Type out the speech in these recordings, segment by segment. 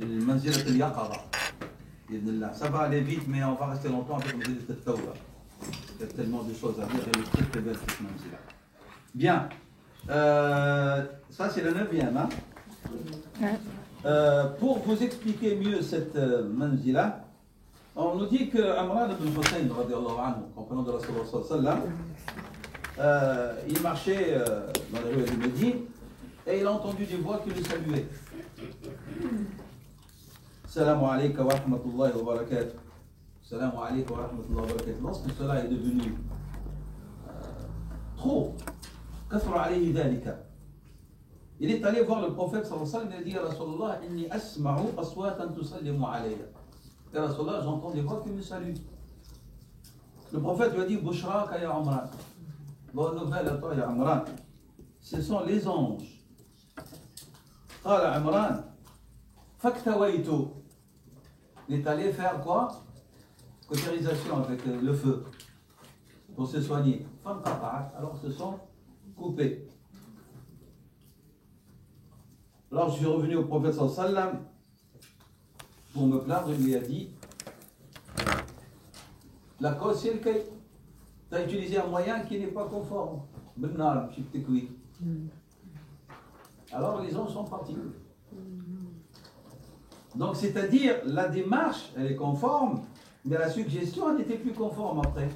المنزلة اليقظة بإذن الله. Ça va aller vite, mais on va rester longtemps avec منزلة التوبة. Il y a tellement de choses à dire, elle est très très belle cette manzila. Bien, ça c'est le 9e. Hein? Pour vous expliquer mieux cette manzila, on nous dit que Amran ibn Hussein, compagnon de Rasulullah sallallahu alayhi wa sallam, il marchait dans les rues de Médine et il a entendu des voix qui le saluaient. Salam alayka wa rahmatullahi wa barakatuh. Salam alayka wa rahmatullahi wa barakatuh. Lorsque cela est devenu trop, كثر عليه ذلك. Il est allé voir le prophète sallallahu alayhi wa sallam et il a dit ya Rasulallah, inni asma'u aswatan tusallimu alayya. Ya Rasulallah, j'entends des voix qui me saluent. Le prophète lui a dit Bushraka ya Amran. Bonne nouvelle à toi ya Amran. Ce sont les anges. Qala Amran, faktawaitu. Il est allé faire quoi? Cautérisation avec le feu pour se soigner. Alors se sont coupés. Alors je suis revenu au prophète sallallahu alayhi wa sallam pour me plaindre. Il lui a dit la cause c'est le cas. Tu as utilisé un moyen qui n'est pas conforme. Alors les anges sont partis. Donc c'est-à-dire la démarche elle est conforme, mais la suggestion elle n'était plus conforme après.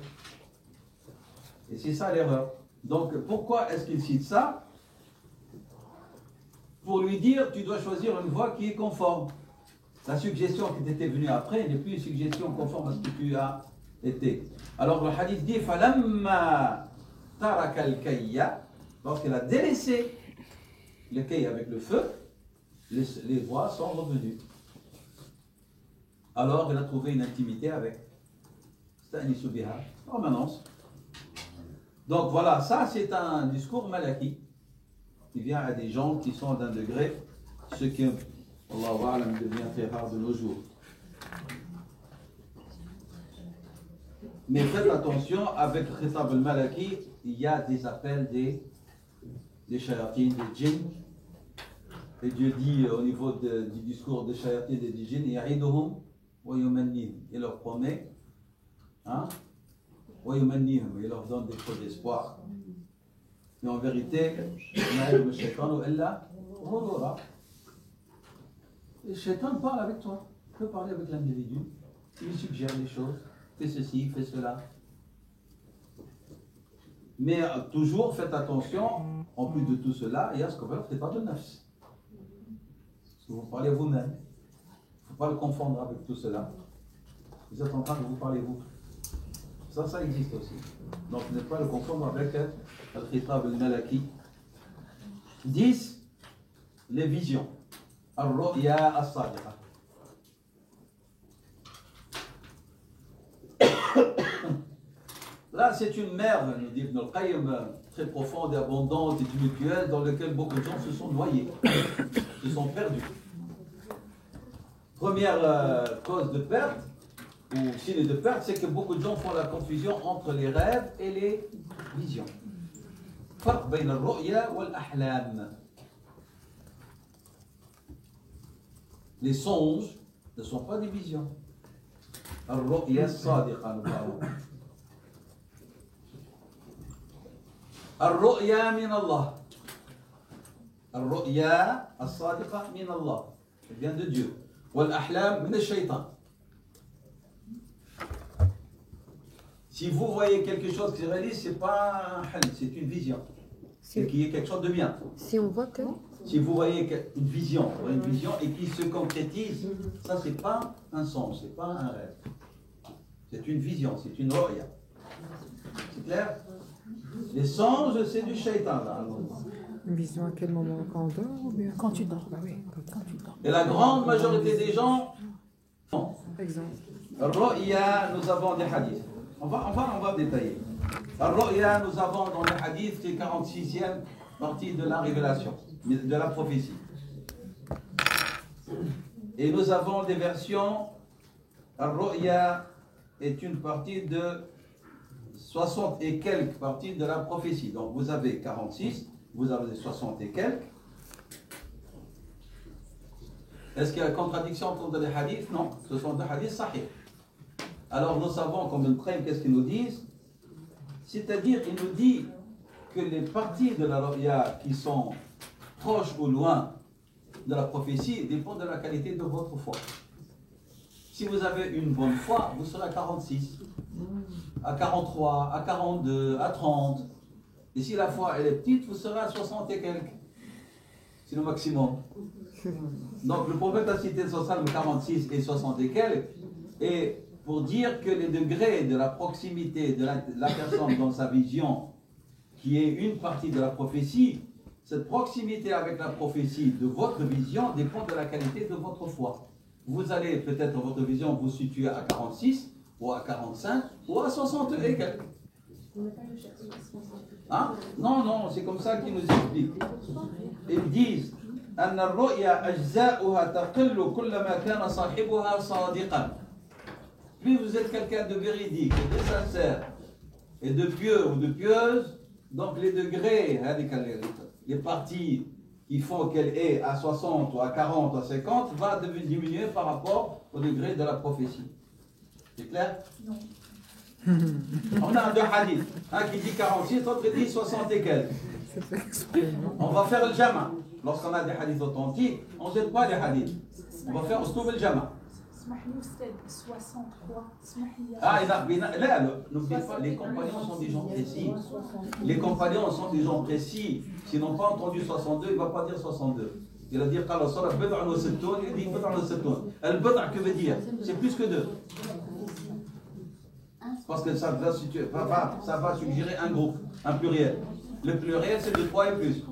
Et c'est ça l'erreur. Donc pourquoi est-ce qu'il cite ça? Pour lui dire tu dois choisir une voie qui est conforme. La suggestion qui t'était venue après n'est plus une suggestion conforme à ce que tu as été. Alors le hadith dit falamma taraka al-kayya, lorsqu'il a délaissé le kay avec le feu, les voix sont revenues. Alors il a trouvé une intimité avec. Sta'nisu biha, permanence. Donc voilà, ça c'est un discours malaki qui vient à des gens qui sont d'un degré, ce qui, Allahu a'lam, devient très rare de nos jours. Mais faites attention, avec Khitab al-Malaki, il y a des appels des shayatines, des djinns. Et Dieu dit au niveau du discours des shayatines et des djinns, ya'iduhum wa yumannihim. Il leur promet, hein, wa yumannihim, il leur donne des faux d'espoir. Mais en vérité, le shaitan parle avec toi. Il peut parler avec l'individu. Il lui suggère des choses. Fais ceci, fais cela. Mais toujours faites attention, en plus de tout cela, il y a ce qu'on appelle khitab al-nafs. Parce que vous parlez vous-même. Il ne faut pas le confondre avec tout cela. Vous êtes en train de vous parler vous. Ça existe aussi. Donc ne pas le confondre avec le khitab al-malaki. 10. Les visions. Al-ru'ya as-sadiqa. Là, c'est une mer, nous dit Ibn al-Qayyim, très profonde et abondante et tumultueuse, dans laquelle beaucoup de gens se sont noyés, se sont perdus. Première cause de perte, ou signe de perte, c'est que beaucoup de gens font la confusion entre les rêves et les visions. Farq bayna al-ru'ya wal-ahlam. Les songes ne sont pas des visions. Al-ru'ya as-sadiqa, nous parlons. Al-ru'ya min Allah. Al-ru'ya as-sadiqa min Allah. Ça vient de Dieu. Wal-ahlam min al-shaytan. Si vous voyez quelque chose qui se réalise, ce n'est pas un hal, c'est une vision. C'est qu'il y ait quelque chose de bien. Si on voit que... Si vous voyez une vision et qui se concrétise, ça c'est pas un songe, c'est pas un rêve. C'est une vision, c'est une ru'ya. C'est clair? Les songes, c'est du shaitan là. Une vision à quel moment? Quand on dort ou bien... Quand tu dors. Bah oui, quand tu dors. Et la grande majorité des gens, non. Exemple. Ru'ya, nous avons des hadiths. On va détailler. Ru'ya, nous avons dans les hadiths, c'est 46e partie de la révélation, de la prophétie. Et nous avons des versions. Ru'ya est une partie de 60 et quelques parties de la prophétie. Donc vous avez 46, vous avez 60 et quelques. Est-ce qu'il y a contradiction entre les hadiths? Non, ce sont des hadiths sahih. Alors nous savons comme une preuve, qu'est-ce qu'ils nous disent? C'est-à-dire, il nous dit que les parties de la ru'ya qui sont proches ou loin de la prophétie dépendent de la qualité de votre foi. Si vous avez une bonne foi, vous serez à 46, à 43, à 42, à 30. Et si la foi elle est petite, vous serez à 60 et quelques. C'est le maximum. Donc le prophète a cité 46 et 60 et quelques. Et pour dire que les degrés de la proximité de la personne dans sa vision, qui est une partie de la prophétie, cette proximité avec la prophétie de votre vision dépend de la qualité de votre foi. Vous allez peut-être votre vision vous situer à 46 ou à 45 ou à 60 et quelques. Hein? Non, non, c'est comme ça qu'ils nous expliquent. Ils disent أن الرؤيا أجزاؤها تقل كلما كان صاحبها صادقا. Plus vous êtes quelqu'un de véridique, de sincère et de pieux ou de pieuse, donc les degrés, les parties qui font qu'elle est à 60 ou à 40 ou à 50 va diminuer par rapport au degré de la prophétie. C'est clair? Non. On a deux hadiths, un qui dit 46, l'autre qui dit 60 et quelques. On va faire le jama. Lorsqu'on a des hadiths authentiques, on ne jette pas les hadiths. On va faire le jama. Ah, là, n'oubliez pas, les compagnons sont des gens précis. Les compagnons sont des gens précis. S'ils n'ont pas entendu 62, il ne va pas dire 62. Il va dire قال صار بضع وستون, il dit بضع وستون. البضع, que veut dire? C'est plus que deux. Parce que ça va suggérer un groupe, un pluriel. Le pluriel, c'est de 3 et plus.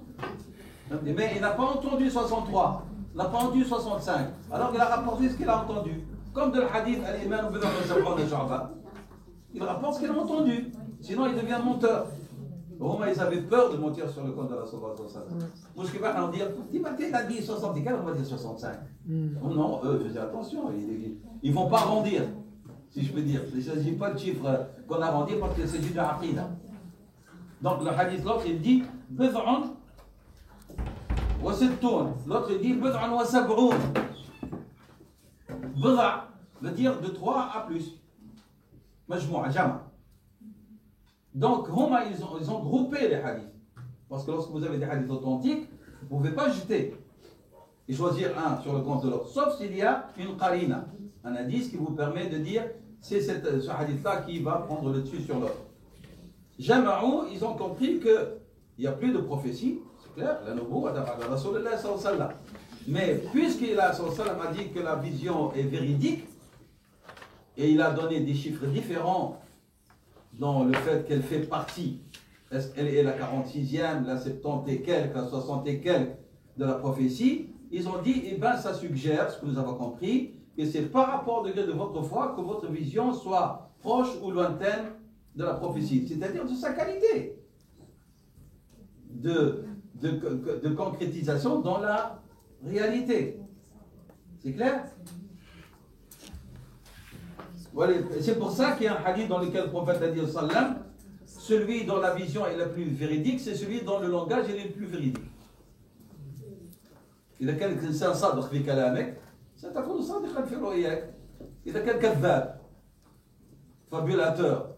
Mais il n'a pas entendu 63, il n'a pas entendu 65. Alors il a rapporté ce qu'il a entendu. Comme de l'hadith, il rapporte ce qu'il a entendu. Sinon, il devient menteur. Au moment ils avaient peur de mentir sur le compte de la Sallallahu alayhi wa sallam. Moi, je ne vais pas leur dire, il a dit 64, on va dire 65. Non, eux, faisaient attention. Ils ne vont pas arrondir, si je peux dire. Il ne s'agit pas de chiffres qu'on arrondit parce qu'il s'agit de l'aqida. Donc, le hadith, l'autre, il dit, Bid'un wa sittoun. L'autre, il dit, Bid'an wa sab'oun. Bid'a veut dire de 3 à plus. Majmoua, jama. Donc, ils ont groupé les hadiths. Parce que lorsque vous avez des hadiths authentiques, vous ne pouvez pas jeter et choisir un sur le compte de l'autre. Sauf s'il y a une qarina, un indice qui vous permet de dire c'est ce hadith-là qui va prendre le dessus sur l'autre. Jama'ou, ils ont compris qu'il n'y a plus de prophétie, c'est clair, la nouveau, Rasulullah sallallahu alayhi wa sallam. Mais puisqu'il a dit que la vision est véridique, et il a donné des chiffres différents dans le fait qu'elle fait partie, est-ce qu'elle est la 46e, la 70 et quelques, la 60 et quelques de la prophétie, ils ont dit, eh bien ça suggère, ce que nous avons compris, que c'est par rapport au degré de votre foi que votre vision soit proche ou lointaine de la prophétie, c'est-à-dire de sa qualité de concrétisation dans la réalité. C'est clair? Voilà. C'est pour ça qu'il y a un hadith dans lequel le prophète a dit sallam, celui dont la vision est la plus véridique, c'est celui dont le langage est le plus véridique. إذا كان الإنسان صادق في كلامك ستكون صادقا في رؤياك. إذا كان كذاب fabulateur,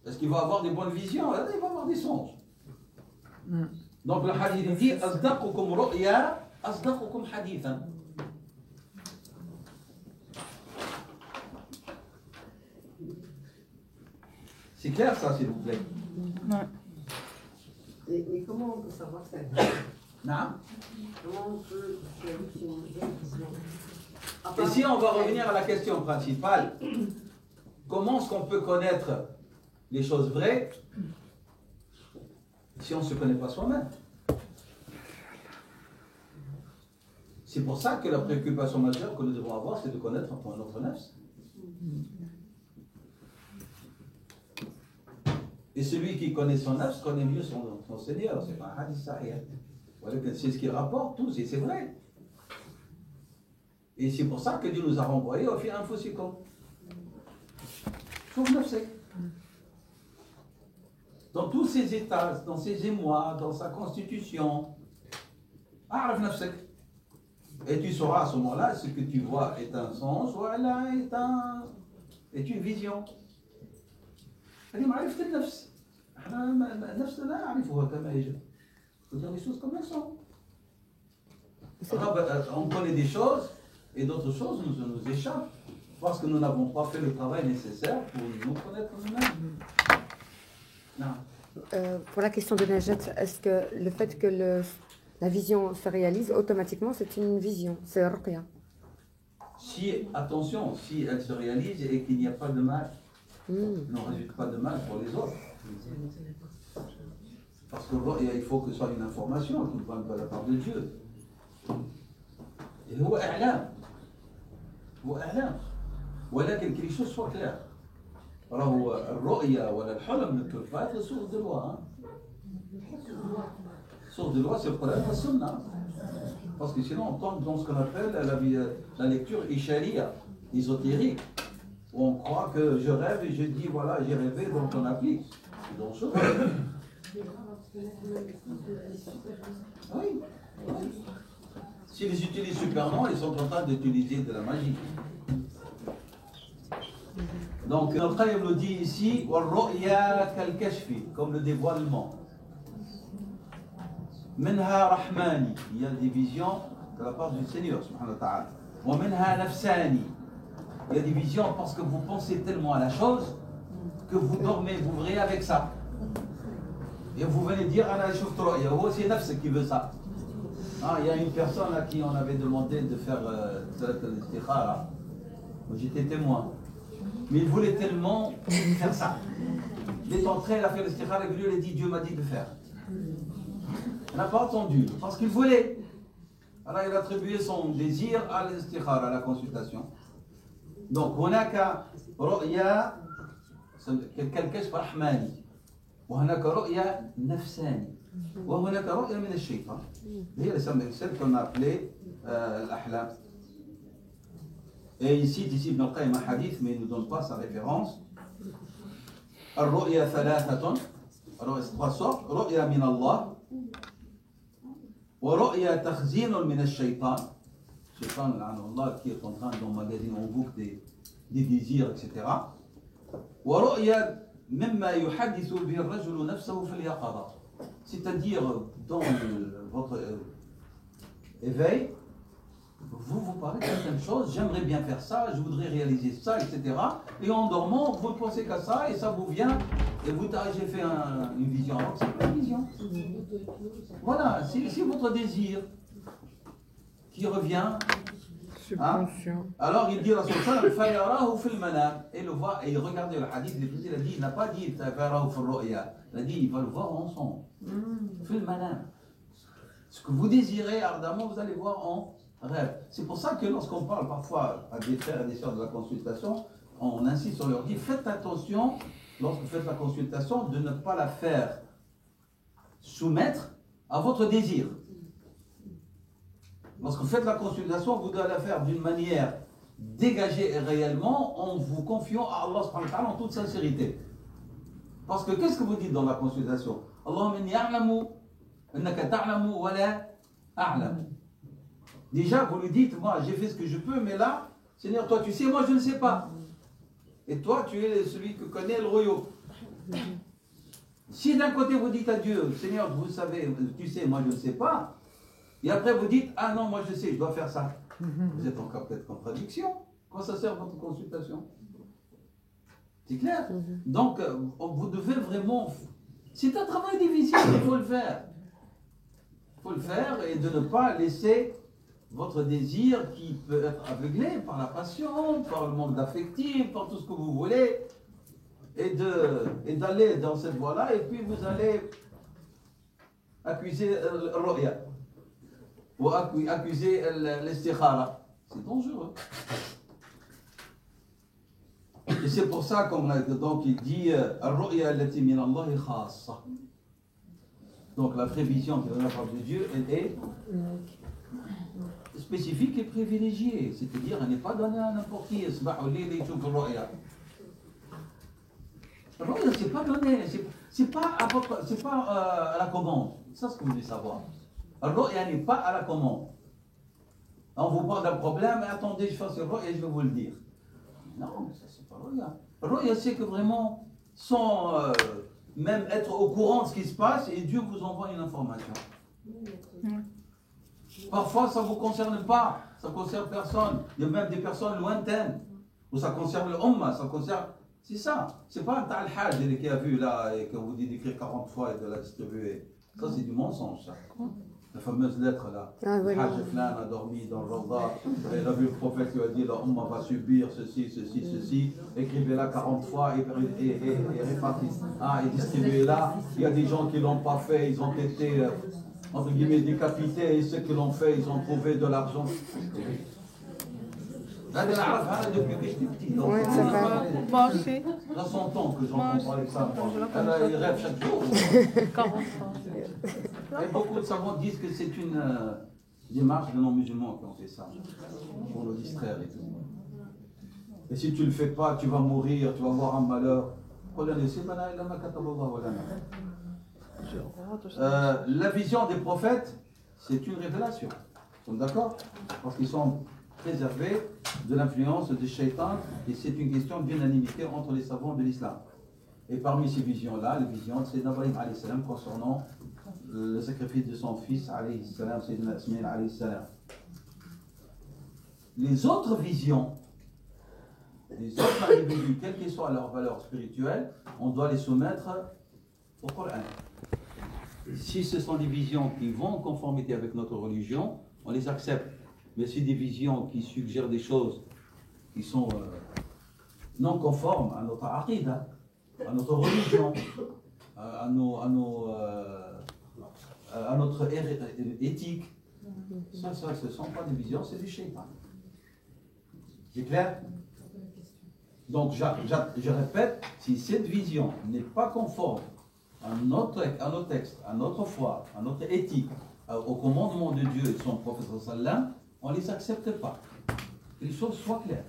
est-ce qu'il va avoir des bonnes visions? Il va avoir des songes. Donc le hadith dit أصدقكم رؤيا أصدقكم حديثا. C'est clair ça, s'il vous plaît? Ouais. Et comment on peut savoir ça? Non. Comment on peut changer? Et si on va revenir à la question principale, comment est-ce qu'on peut connaître les choses vraies si on ne se connaît pas soi-même? C'est pour ça que la préoccupation majeure que nous devons avoir, c'est de connaître notre nefs. Et celui qui connaît son nefs connaît mieux son Seigneur. C'est pas un hadith sahih. C'est ce qu'il rapporte tous, et c'est vrai. Et c'est pour ça que Dieu nous a renvoyés au fi anfusikum. Trouve nefsek. Dans tous ses états, dans ses émois, dans sa constitution. A'raf nefsek. Et tu sauras à ce moment-là ce que tu vois est un songe ou est une vision. هذه معرفة النفس. احنا نفسنا لا نعرفها كما يجب. Il faut dire les choses comme elles sont. On connaît des choses et d'autres choses nous échappent parce que nous n'avons pas fait le travail nécessaire pour nous connaître nous-mêmes. Non. Pour la question de Najat, est-ce que le fait que la vision se réalise automatiquement, c'est une vision, c'est ruqya? Si, attention, si elle se réalise et qu'il n'y a pas de mal, n'en résulte pas de mal pour les autres. Parce qu'il faut que ce soit une information qui vient de la part de Dieu. Et هو إعلام. هو إعلام. ولكن quelque chose soit clair. راهو الرؤية ولا الحلم ne peuvent pas être source de loi. Source de loi, c'est le Coran et la Sunna. Parce que sinon, on tombe dans ce qu'on appelle la lecture ishariya, ésotérique, où on croit que je rêve et je dis voilà, j'ai rêvé, donc on applique. Donc, je rêve. Oui. S'ils utilisent Supernom, ils sont en train d'utiliser de la magie. Donc, notre Qayyim le dit ici, وَالرُّؤْيَا كَالْكَشْفِ, comme le dévoilement. منها رحماني, il y a des visions de la part du Seigneur, subhanahu wa ta'ala. ومنها نفساني, il y a des visions parce que vous pensez tellement à la chose que vous dormez, vous vrillez avec ça. Et vous venez dire, ana shuftu ru'ya, c'est nafs qui veut ça. Il y a une personne à qui on avait demandé de faire l'istikhara. J'étais témoin. Mais il voulait tellement faire ça. Il est entré, il a fait l'istikhara et lui, il a dit, Dieu m'a dit de faire. Il n'a pas entendu, parce qu'il voulait. Alors il a attribué son désir à l'istikhara, à la consultation. Donc, هناك رؤيا كالكشف رحماني وهناك رؤيا نفساني وهناك رؤيا من الشيطان. هي celle qu'on a appelée الأحلام. Et ici Ibn al-Qayyim un hadith, mais il ne nous donne pas sa référence. الرؤيا ثلاثة, trois sortes, رؤيا من الله ورؤيا تخزين من الشيطان. الشيطان لعنه الله qui est en train d'emmagasiner en boucle des désirs, etc. ورؤيا مما يحدث به الرجل نفسه في اليقظة. C'est-à-dire dans votre éveil, vous parlez de certaines choses, j'aimerais bien faire ça, je voudrais réaliser ça, etc. Et en dormant, vous ne pensez qu'à ça et ça vous vient et vous dites, j'ai fait une vision. Alors c'est pas une vision. Voilà, c'est votre désir qui revient. Subconscient. Alors il dit Rasul sallam, fayarahu fil manam, et le voit, et il regardait le hadith, il a dit, il n'a pas dit fayarahu fil ru'ya, il a dit, il va le voir en son. Fil manam. Ce que vous désirez ardemment, vous allez voir en rêve. C'est pour ça que lorsqu'on parle parfois à des frères et des sœurs de la consultation, on insiste sur leur dit, faites attention, lorsque vous faites la consultation, de ne pas la faire soumettre à votre désir. Lorsque vous faites la consultation, vous devez la faire d'une manière dégagée et réellement en vous confiant à Allah subhanahu wa ta'ala en toute sincérité. Parce que qu'est-ce que vous dites dans la consultation? Allahumma inni a'lamu annaka ta'lamu wa la a'lamu. Déjà, vous lui dites, moi j'ai fait ce que je peux, mais là, Seigneur, toi tu sais, moi je ne sais pas. Et toi, tu es celui qui connaît le royaume. Si d'un côté vous dites à Dieu, Seigneur, vous savez, tu sais, moi je ne sais pas, et après vous dites, ah non, moi je sais, je dois faire ça. Vous êtes encore peut-être contradiction. Quoi ça sert votre consultation? C'est clair? Donc, vous devez vraiment... C'est un travail difficile, il faut le faire. Il faut le faire et de ne pas laisser votre désir qui peut être aveuglé par la passion, par le manque d'affectif, par tout ce que vous voulez, et d'aller dans cette voie-là, et puis vous allez accuser le ru'ya, ou accuser l'istikhara. C'est dangereux. Et c'est pour ça donc il dit al-ru'ya allati min Allahi khassa. Donc la prévision qui vient de la part de Dieu, elle est spécifique et privilégiée, c'est-à-dire elle n'est pas donnée à n'importe qui. Le ru'ya, c'est pas donné, c'est pas à la commande. C'est ça ce que vous devez savoir. Le ru'ya n'est pas à la commande. On vous parle d'un problème, attendez, je fasse le roi et je vais vous le dire. Non, ça c'est pas le roya. Le roya, c'est que vraiment, sans même être au courant de ce qui se passe, et Dieu vous envoie une information. Parfois, ça ne vous concerne pas, ça ne concerne personne. Il y a même des personnes lointaines, où ça concerne le Ummah, ça concerne. C'est ça. C'est pas un Al-Hajj qui a vu là, et qu'on vous dit d'écrire 40 fois et de la distribuer. Ça, c'est du mensonge, ça. La fameuse lettre là. Le Hajj Flan a dormi dans le Rawda, et il a vu le prophète qui a dit la Ummah va subir ceci, ceci, ceci. Écrivez-la 40 fois et répartissez. Ah, et distribuez-la. Il y a des gens qui ne l'ont pas fait, ils ont été, entre guillemets, décapités, et ceux qui l'ont fait, ils ont trouvé de l'argent. Là, depuis que j'étais petit. Ouais, ça va. Moi aussi. Là, 100 ans que j'entends parler de ça. Il rêve chaque jour. 40 ans. Et beaucoup de savants disent que c'est une démarche de non-musulmans qui ont fait ça, pour le distraire et tout. Et si tu ne le fais pas, tu vas mourir, tu vas avoir un malheur. La vision des prophètes, c'est une révélation. Nous sommes d'accord? Parce qu'ils sont préservés de l'influence du shaitan, et c'est une question d'unanimité entre les savants de l'islam. Et parmi ces visions-là, les visions de Sayyidina Ibrahim alayhi salam concernant le sacrifice de son fils alayhi salam, Sayyidina Ismaïl alayhi salam. Les autres visions, les autres individus, quelle que soit leur valeur spirituelle, on doit les soumettre au Coran. Si ce sont des visions qui vont en conformité avec notre religion, on les accepte. Mais si des visions qui suggèrent des choses qui sont non conformes à notre aqidah, à notre religion, à notre éthique, ça, ce ne sont pas des visions, c'est du shaitan. C'est clair? Donc, je répète, si cette vision n'est pas conforme à notre texte, à notre foi, à notre éthique, au commandement de Dieu et de son prophète sallam, on ne les accepte pas. Que les choses soient claires.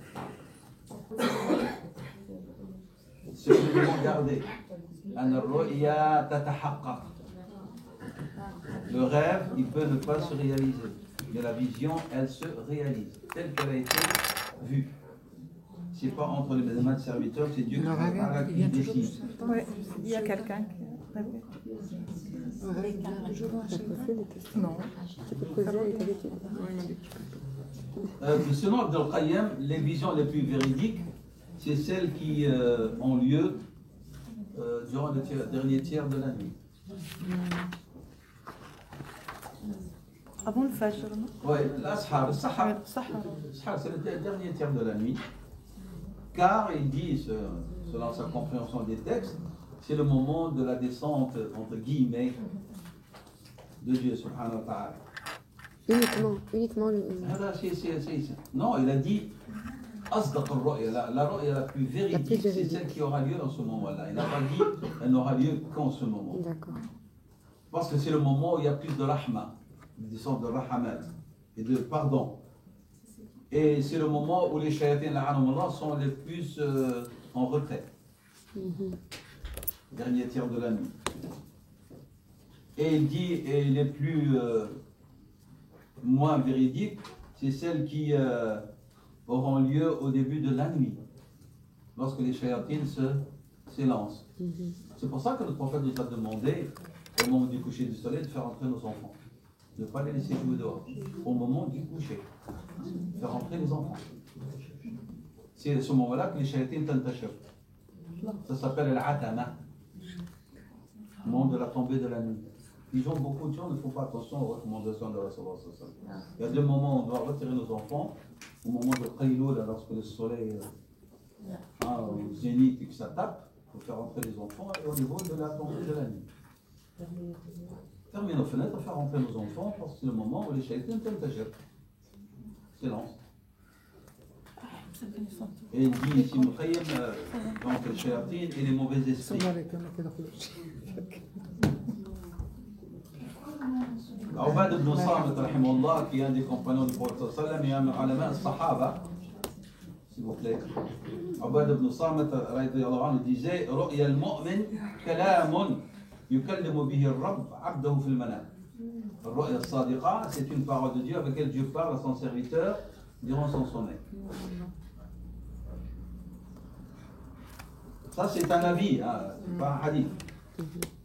Ce que nous devons garder. Le rêve, il peut ne pas se réaliser. Mais la vision, elle se réalise. Telle qu'elle a été vue. C'est pas entre les mains de serviteurs, c'est Dieu qui décide. Oui, il y a quelqu'un qui non. Selon Abdel Qayyim, les visions les plus véridiques, c'est celles qui ont lieu durant le dernier tiers de la nuit. Avant le Fajr, non? Oui, l'Ashar, le Sahar. Sahar, c'est le dernier tiers de la nuit. Car il dit, selon sa compréhension des textes, c'est le moment de la descente, entre guillemets, de Dieu, subhanahu wa ta'ala. Uniquement le. Non, il a dit Asdaq al-Ru'ya, la ru'ya la plus véridique, c'est celle qui aura lieu dans ce moment-là. Il n'a pas dit elle n'aura lieu qu'en ce moment. D'accord. Parce que c'est le moment où il y a plus de rahma, de sorte de rahamat et de pardon. Et c'est le moment où les shayatins, la'anahumullah, sont les plus en retrait. Dernier tiers de la nuit. Et il dit, et les plus moins véridiques, c'est celles qui auront lieu au début de la nuit, lorsque les shayatins s'élancent. C'est pour ça que le prophète nous a demandé, au moment du coucher du soleil, de faire entrer nos enfants. De ne pas les laisser jouer dehors. Au moment du coucher. Faire entrer les enfants. C'est à ce moment-là que les shayatins tantashab. Ça s'appelle al-atama. Le moment de la tombée de la nuit. Disons, beaucoup de gens ne font pas attention aux recommandations de Rasulullah. Il y a des moments où on doit retirer nos enfants, au moment de Qayloul, lorsque le soleil au zénith et que ça tape, il faut faire entrer les enfants, et au niveau de la tombée de la nuit. Fermer nos fenêtres, faire rentrer nos enfants, parce que c'est le moment où les shaytans s'élancent. Et il dit ici, donc les shaytans et les mauvais esprits. Ubad ibn Samit, rahimahullah, qui est un des compagnons du prophète sallam et un ulama sahaba, s'il vous plaît. Ubad ibn Samit, radiyallahu anhu, disait Ru'ya al-mu'min kalamun yukallimu bihi ar-rabb 'abdahu fil manam. Ar-ru'ya as-sadiqa, c'est une parole de Dieu avec laquelle Dieu parle à son serviteur durant son sommeil. Ça, c'est un avis, hein, c'est pas un hadith.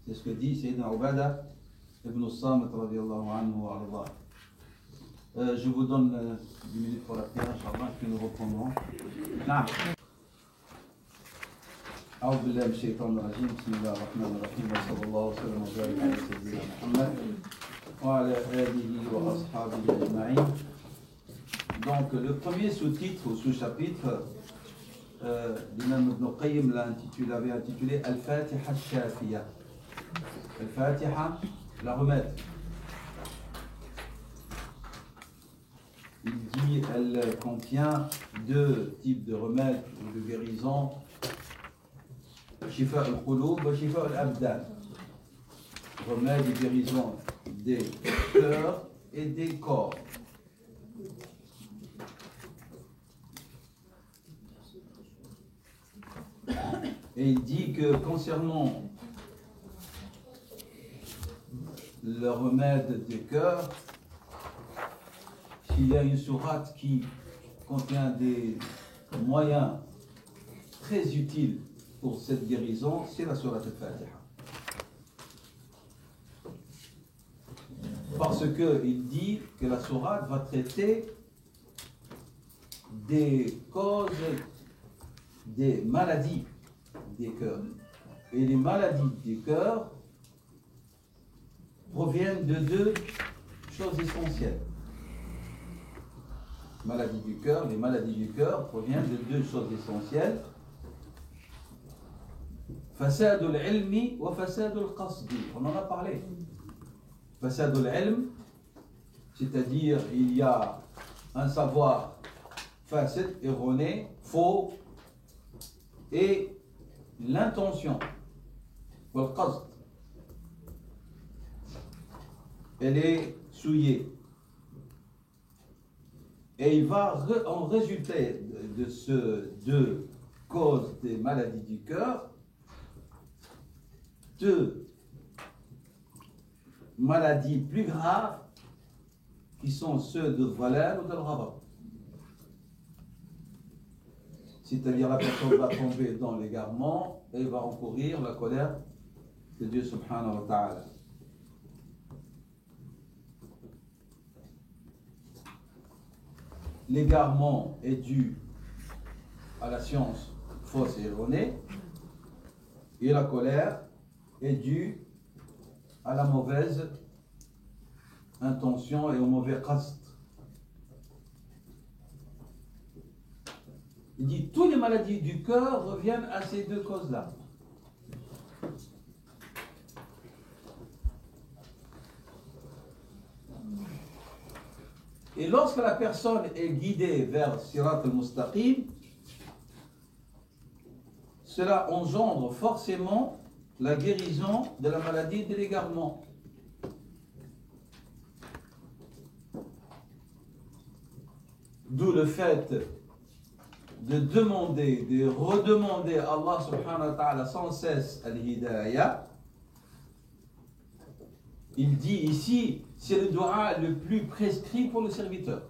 C'est ce que dit Sayyidina Ubada ibn al-Samit radiyallahu anhu wa arda. Je vous donne 10 minutes pour la prière, Inch'Allah, puis nous reprendrons. Naam. أعوذ بالله من الشيطان الرجيم بسم الله الرحمن الرحيم وصلى الله وسلم وبارك على سيدنا محمد وعلى آله وأصحابه أجمعين. Donc le premier sous-titre ou sous-chapitre, l'imam Ibn Qayyim l'avait intitulé Al-Fatiha al-Shafiya. Al-Fatiha, la remède. Il dit elle contient deux types de remèdes ou de guérison. Shifa al-Qulub et Shifa al-Abdan. Remède et guérison des cœurs et des corps. Et il dit que concernant le remède des cœurs, s'il y a une sourate qui contient des moyens très utiles pour cette guérison, c'est la sourate al-Fatiha. Parce qu'il dit que la sourate va traiter des causes, des maladies des cœurs. Et les maladies des cœurs proviennent de deux choses essentielles. Maladies du cœur, les maladies du cœur proviennent de deux choses essentielles. Fasad al-ilmi wa fasad al-qasdi. On en a parlé. Fasad al-ilm, c'est-à-dire il y a un savoir fasid, erroné, faux, et l'intention, wal-qasd, elle est souillée. Et il va en résulter de ces deux causes des maladies du cœur, deux maladies plus graves qui sont ceux de Dhalal ou de Ghadab. C'est-à-dire la personne va tomber dans l'égarement et va encourir la colère de Dieu subhanahu wa ta'ala. L'égarement est dû à la science fausse et erronée, et la colère est due à la mauvaise intention et au mauvais qasd. Il dit toutes les maladies du cœur reviennent à ces deux causes-là. Et lorsque la personne est guidée vers Sirat al-Mustaqim, cela engendre forcément la guérison de la maladie de l'égarement. D'où le fait de demander, de redemander à Allah subhanahu wa ta'ala sans cesse al-hidayah. Il dit ici, c'est le dua le plus prescrit pour le serviteur.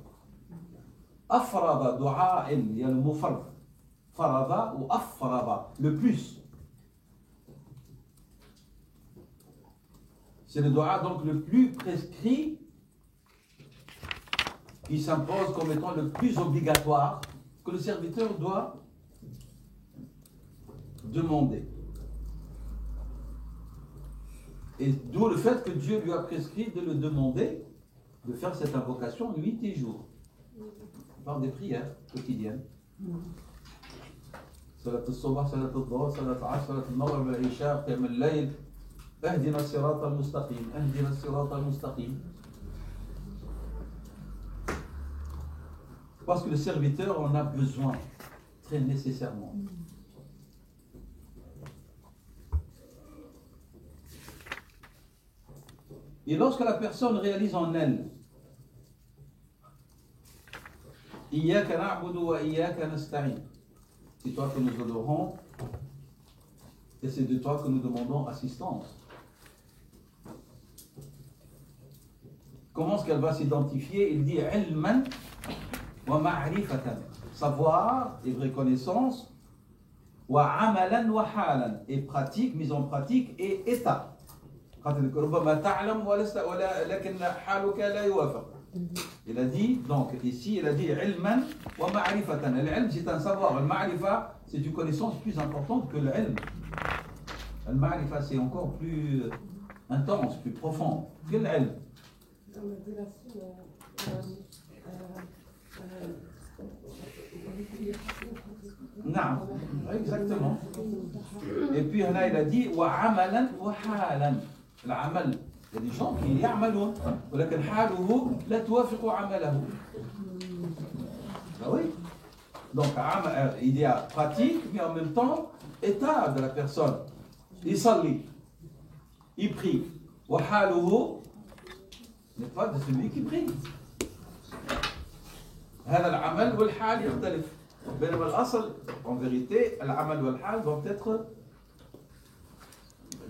Afrada dua, il y a le mot farada ou afrada, le plus. C'est le dua donc le plus prescrit qui s'impose comme étant le plus obligatoire que le serviteur doit demander. Et d'où le fait que Dieu lui a prescrit de le demander, de faire cette invocation nuit et jour. On parle des prières quotidiennes. Salat al-Subh, Salat al-Dhuhr, Salat al-Asr, Salat al-Maghrib, al-Isha, Qiyam al-Layl, Ahdina as-Sirat al-Mustaqim, Ahdina as-Sirat al-Mustaqim. Parce que le serviteur en a besoin, très nécessairement. Et lorsque la personne réalise en elle Iyyaka na'budu wa iyyaka nasta'in, c'est toi que nous adorons et c'est de toi que nous demandons assistance. comment est-ce qu'elle va s'identifier? Il dit ilman wa ma'rifatan, savoir et vraie connaissance, wa amalan wa halan, et pratique, mise en pratique et état. ربما تعلم ولكن حالك لا يوافق. Il a dit, donc ici, il a dit ilman wa ma'rifatan. L'ilm, c'est un savoir. Le ma'rifa, c'est une connaissance plus importante que l'ilm. Le ma'rifa, c'est encore plus intense, plus profond que l'ilm. Non, exactement. Et puis là, il a dit wa amalan wa halan. العمل. Il y a des gens qui يعملون ولكن حاله لا توافق عمله. Ben oui. Donc il y a pratique, mais en même temps état de la personne. Il صلي, il prie. وحاله n'est pas de celui qui prie. هذا العمل والحال يختلف. بينما الأصل en vérité العمل والحال doivent être,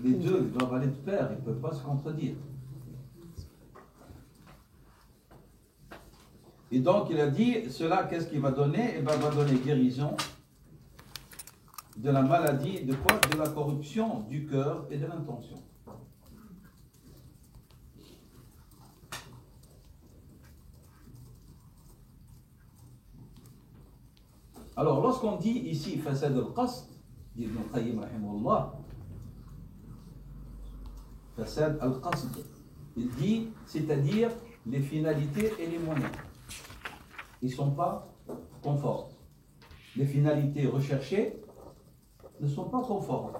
les deux doivent aller de pair, ils ne peuvent pas se contredire. Et donc il a dit, cela qu'est-ce qu'il va donner? Eh bien, il va donner guérison de la maladie, de quoi? De la corruption du cœur et de l'intention. Alors lorsqu'on dit ici fasad al-qasd, dit Ibn Qayyim rahimahullah, fasad al-qasd, il dit, c'est-à-dire les finalités et les moyens. Ils ne sont pas conformes. Les finalités recherchées ne sont pas conformes.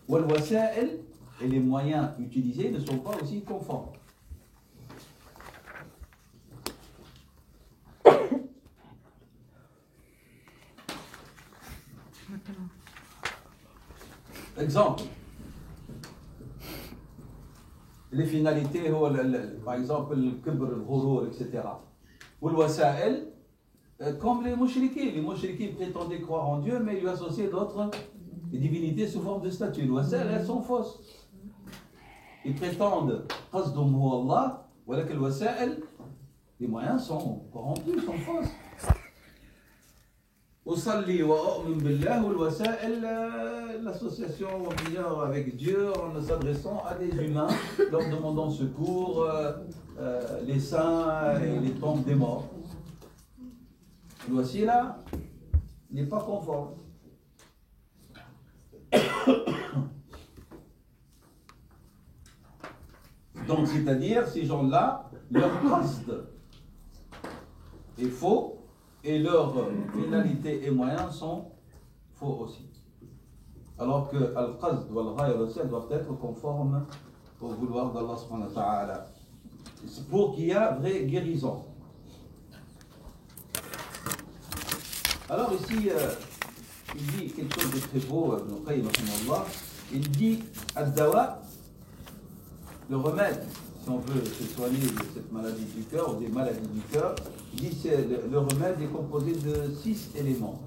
Wal-wasa'il, et les moyens utilisés ne sont pas aussi conformes. Exemple. Les finalités, par exemple, le kibr, le ghurur, etc. Ou le wasa'il, comme les mouchriquins. Les mouchriquins prétendaient croire en Dieu, mais ils lui associaient d'autres divinités sous forme de statues. Les wasa'il, elles sont fausses. Ils prétendent qasdum huwa Allah, voilà que le wasa'il, les moyens sont corrompus, sont fausses. Usalli wa u'min billah, ou le wasa'il, l'association avec Dieu en s'adressant à des humains, leur demandant secours, les saints et les tombes des morts. Le wasila n'est pas conforme. Donc, c'est-à-dire, ces gens-là, leur qasd est faux et leurs finalités et moyens sont faux aussi. Alors que al-qasd wal-ghaya wal-wasila doivent être conformes au vouloir d'Allah subhanahu wa ta'ala. C'est pour qu'il y ait vraie guérison. Alors ici, il dit quelque chose de très beau, Ibn Qayyim rahimahullah. Il dit ad-dawa, le remède, si on veut se soigner de cette maladie du cœur ou des maladies du cœur, il dit que le remède est composé de 6 éléments.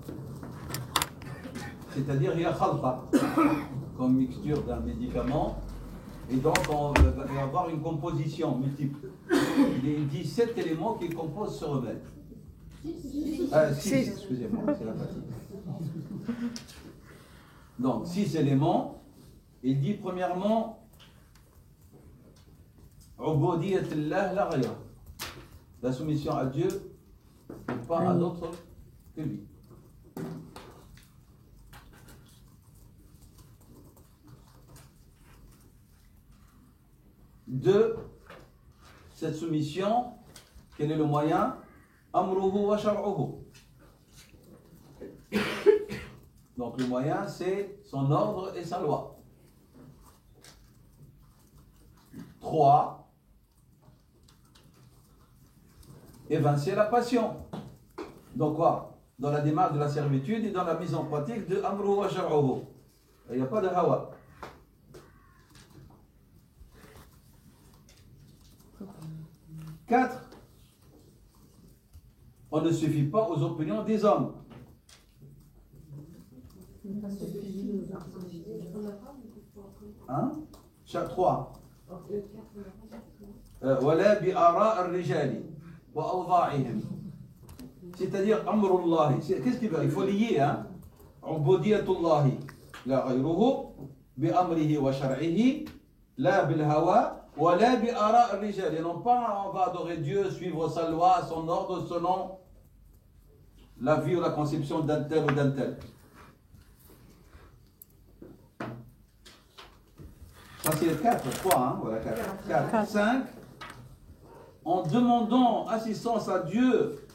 C'est-à-dire il y a khalqa, comme mixture d'un médicament, et donc on va avoir une composition multiple. Il dit 7 éléments qui composent ce remède. 6, excusez-moi, c'est la fatigue. Donc 6 éléments. Il dit premièrement Ubudiyyatillah la ghayra, la soumission à Dieu et pas à d'autres que lui. Deux, cette soumission, quel est le moyen? Amruhu wa shar'uhu. Donc le moyen, c'est son ordre et sa loi. 3, évincer la passion. Donc quoi? Dans la démarche de la servitude et dans la mise en pratique de Amruhu wa shar'uhu. Il n'y a pas de hawa. 4, on ne suffit pas aux opinions des hommes. Hein? 3. ولا بآراء الرجال وأوضاعهم. C'est-à-dire أمر الله. Qu'est-ce qu'il veut? Il faut lier, hein? عبودية الله لا غيره بأمره وشرعه لا بالهوى ولا بآراء الرجال. Et non pas on va adorer Dieu, suivre sa loi, son ordre selon la vie ou la conception d'un tel ou d'un tel. Ça c'est le 4, 3, hein? Voilà 4. 5. En demandant assistance à Dieu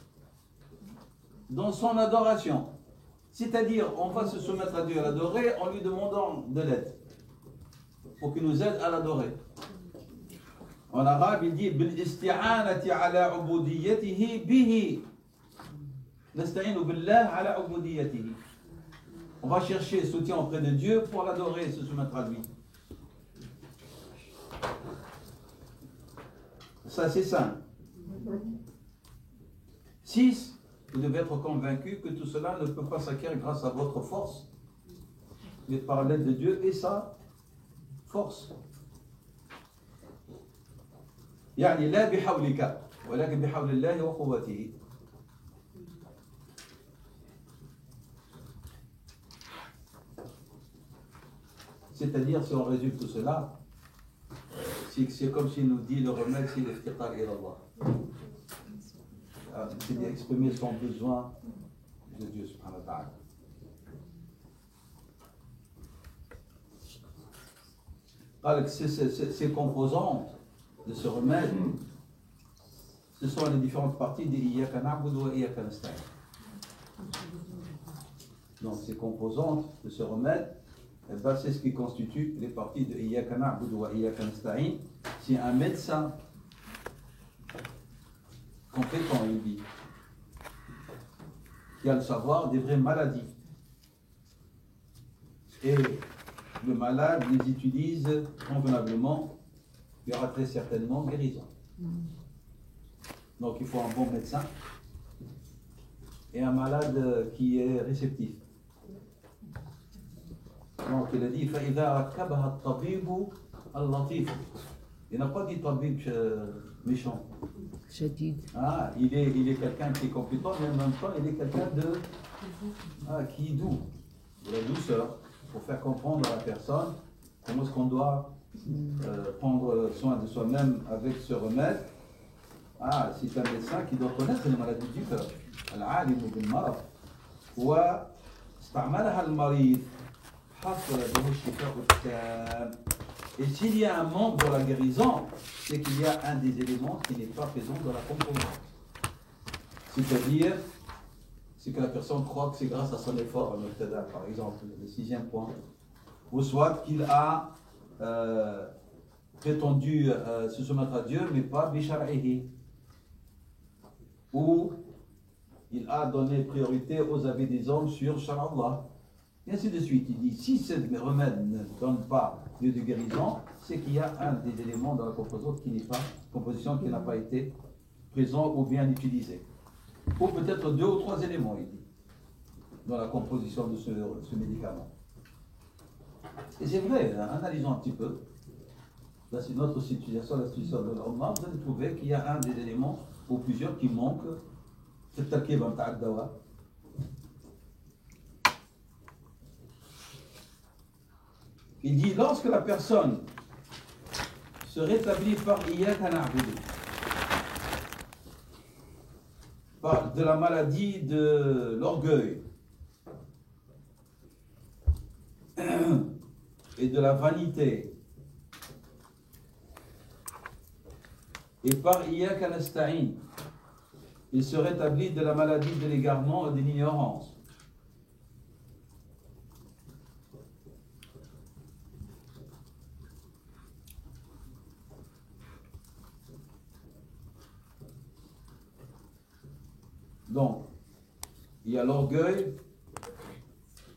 dans son adoration. C'est-à-dire, on va se soumettre à Dieu à l'adorer en lui demandant de l'aide pour qu'il nous aide à l'adorer. En arabe, il dit بِالْإِسْتِعَانَةِ عَلَى عُبُودِيَّتِهِ بِهِ نَسْتَعِينُ بِاللَّهِ عَلَى عُبُودِيَّتِهِ. On va chercher soutien auprès de Dieu pour l'adorer et se soumettre à lui. Ça, c'est simple. 6. Vous devez être convaincu que tout cela ne peut pas s'acquérir grâce à votre force, mais par l'aide de Dieu et sa force. يعني لا بحولك ولكن بحول الله وقوته. C'est-à-dire, si on résume tout cela, c'est comme s'il nous dit le remède, c'est l'iftiqar ila Allah. C'est d'exprimer son besoin de Dieu subhanahu wa ta'ala. Alors, ces composantes de ce remède, ce sont les différentes parties de Iyyaka na'budu wa Iyyaka nasta'in. Donc, ces composantes de ce remède, eh ben, c'est ce qui constitue les parties de Iyyaka na'budu wa Iyyaka nasta'in. Si un médecin compétent, il dit, qui a le savoir des vraies maladies, et le malade les utilise convenablement, il y aura très certainement guérison. Donc il faut un bon médecin et un malade qui est réceptif. Donc il a dit فإذا ركبها الطبيب اللطيف. Il n'a pas dit tabib méchant. Ah, il est quelqu'un qui est compétent, mais en même temps il est quelqu'un qui est doux, de la douceur, pour faire comprendre à la personne comment est-ce qu'on doit prendre soin de soi-même avec ce remède. Ah, c'est un médecin qui doit connaître les maladies du cœur. العالم بالمرض واستعملها المريض حصل به الشفاء التام. Et s'il y a un manque dans la guérison, c'est qu'il y a un des éléments qui n'est pas présent dans la composante. C'est-à-dire, c'est que la personne croit que c'est grâce à son effort, par exemple, le 6e point, ou soit qu'il a prétendu se soumettre à Dieu, mais pas bishar'ihi, ou il a donné priorité aux avis des hommes sur Shar'Allah. Et ainsi de suite. Il dit, si ce remède ne donne pas lieu de guérison, c'est qu'il y a un des éléments dans la composition qui n'a pas été présent ou bien utilisé. Ou peut-être 2 ou 3 éléments, il dit, dans la composition de ce médicament. Et c'est vrai, analysons un petit peu. Là, c'est notre situation, la situation de l'Ummah. Vous allez trouver qu'il y a un des éléments ou plusieurs qui manquent. C'est le tarkib mta ad-dawa. Il dit, lorsque la personne se rétablit par Iyyaka na'budu, par de la maladie de l'orgueil et de la vanité, et par Iyyaka nasta'in, il se rétablit de la maladie de l'égarement et de l'ignorance. Donc, il y a l'orgueil,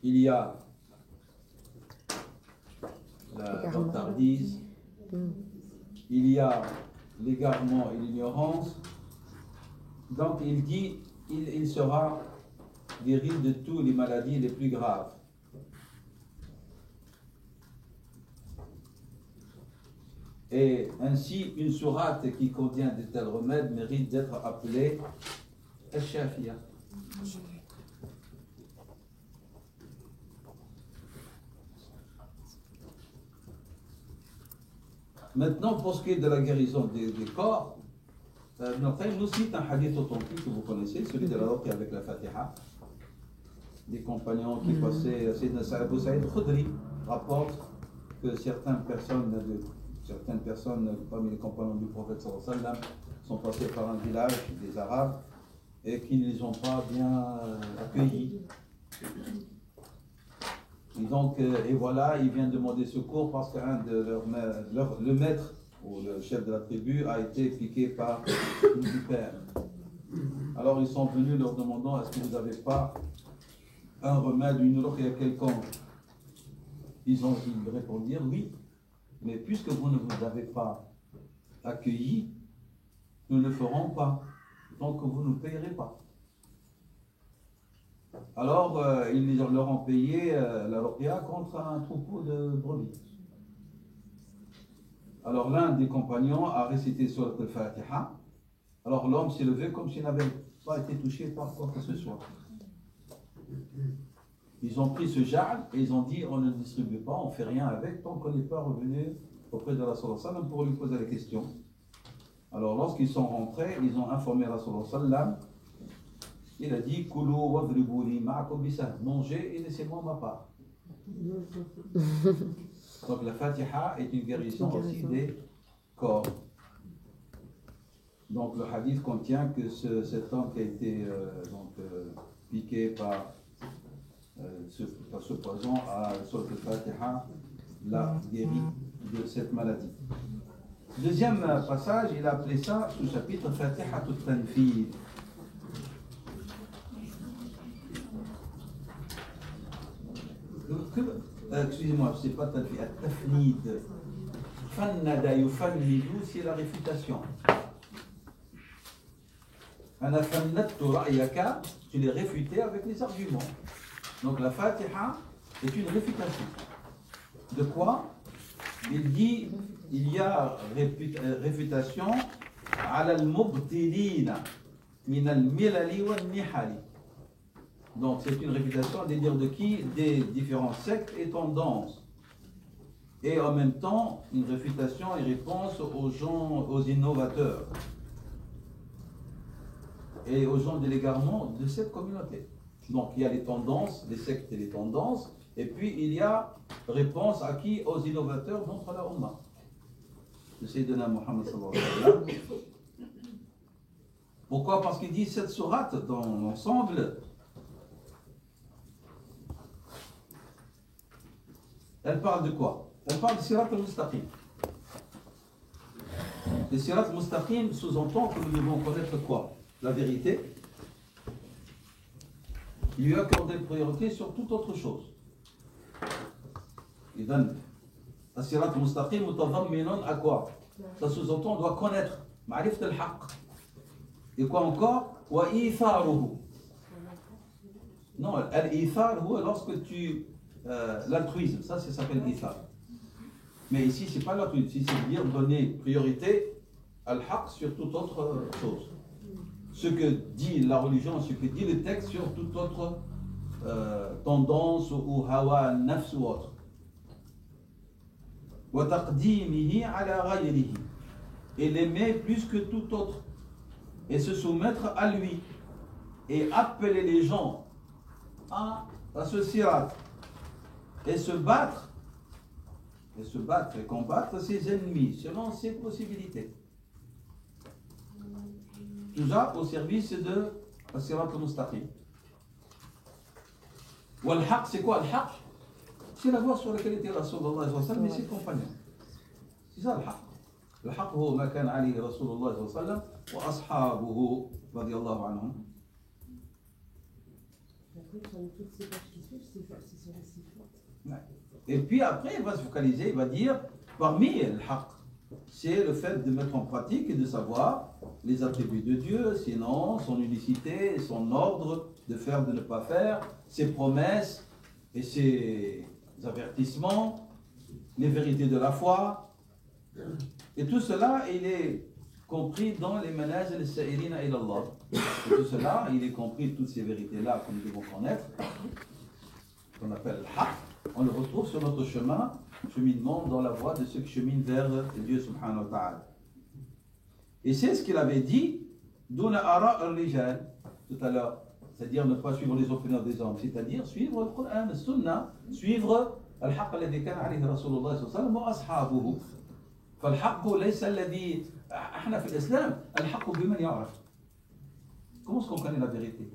il y a la vantardise, il y a l'égarement et l'ignorance. Donc, il dit, il sera guéri de toutes les maladies les plus graves. Et ainsi, une sourate qui contient de tels remèdes mérite d'être appelée Al-Shafiya. Maintenant, pour ce qui est de la guérison des corps, Ibn al-Qayyim nous cite un hadith authentique que vous connaissez, celui de la ruqya avec la Fatiha. Des compagnons qui passaient, Sayyidina Abu Sa'id al-Khudri rapporte que certaines personnes parmi les compagnons du prophète sallallahu alayhi wa sallam sont passés par un village des Arabes et qui ne les ont pas bien accueillis. Et donc, et voilà, il vient demander secours parce qu'un de le maître ou le chef de la tribu a été piqué par une vipère. Alors ils sont venus leur demandant est-ce que vous n'avez pas un remède, une ruqya quelconque. Ils répondirent oui, mais puisque vous ne vous avez pas accueillis, nous ne le ferons pas, donc vous ne payerez pas. Alors ils leur ont payé la ruqya contre un troupeau de brebis. Alors l'un des compagnons a récité sur le Fatiha. Alors l'homme s'est levé comme s'il n'avait pas été touché par quoi que ce soit. Ils ont pris ce ja'al et ils ont dit on ne le distribue pas, on ne fait rien avec tant qu'on n'est pas revenu auprès de Rasulullah sallam pour lui poser la question. Alors lorsqu'ils sont rentrés, ils ont informé Rasulullah sallam. Il a dit Kulu wadribu li ma'akum bisah, mangez et laissez-moi ma part. Donc la Fatiha est une guérison aussi des corps. Donc le hadith contient que cet homme qui a été piqué par ce poison sur le Fatiha l'a guéri de cette maladie. Deuxième passage, il a appelé ça sous-chapitre Fatiha Tanfid. Excusez-moi, je ne sais pas Tafnid. Fannada yufannidu, c'est la réfutation. Ana fannadtu ra'yaka, tu l'es réfuté avec les arguments. Donc la Fatiha est une réfutation. De quoi? Il dit il y a réfutation ala al-mubtilina min al-milali wal-nihali. Donc c'est une réfutation des dires de qui? Des différents sectes et tendances. Et en même temps, une réfutation et réponse aux gens, aux innovateurs et aux gens de l'égarement de cette communauté. Donc il y a les tendances, les sectes et les tendances, et puis il y a réponse à qui? Aux innovateurs d'entre la Ummah. Le Sayyidina Muhammad sallallahu alayhi wa sallam. Pourquoi? Parce qu'il dit cette sourate dans l'ensemble, elle parle de quoi? Elle parle de Sirat al-Mustaqim. Le Sirat al-Mustaqim sous-entend que nous devons connaître quoi? La vérité. Il lui accorde priorité sur toute autre chose. Il donne le Sirat al-Mustaqim mutadamminan à quoi? Ça sous-entend on doit connaître ma'rifat al-haqq. Et quoi encore? Wa itharuhu. Non, al-ithar, lorsque tu l'altruisme, ça s'appelle ithar. Mais ici, c'est pas l'altruisme, ici c'est dire donner priorité à al-haq sur toute autre chose. Ce que dit la religion, ce que dit le texte sur toute autre tendance ou hawa nafs ou autre. Wa taqdimihi ala ghayrihi. Et l'aimer plus que tout autre. Et se soumettre à lui. Et appeler les gens à ce sirat. Et se battre et combattre ses ennemis selon ses possibilités. Tout ça au service de Sirat al-Mustaqim. Wal-Haq, c'est quoi al-Haq? C'est la voie sur laquelle était Rasulullah et ses compagnons. C'est ça al-Haq. الحق هو ما كان عليه رسول الله صلى الله عليه وسلم وأصحابه رضي الله عنهم. Et puis après, il va se focaliser, il va dire, parmi le haqq, c'est le fait de mettre en pratique et de savoir les attributs de Dieu, ses noms, son unicité, son ordre, de faire, de ne pas faire, ses promesses et ses avertissements, les vérités de la foi, Et tout cela, il est compris dans les manazil al-sa'irina ila Allah. Et tout cela, il est compris, toutes ces vérités-là que nous devons connaître, qu'on appelle al-haq, on le retrouve sur notre chemin, cheminement dans la voie de ceux qui cheminent vers Dieu subhanahu wa ta'ala. Et c'est ce qu'il avait dit, Duna ara al-rijal, tout à l'heure, c'est-à-dire ne pas suivre les opinions des hommes, c'est-à-dire suivre le Coran, le Sunna, suivre al-haq alladhi kana alayhi Rasulullah sallallahu alayhi wa sallam wa ashabuhu. فالحق ليس الذي احنا في الاسلام الحق بمن يعرف. Comment est-ce qu'on connaît la vérité?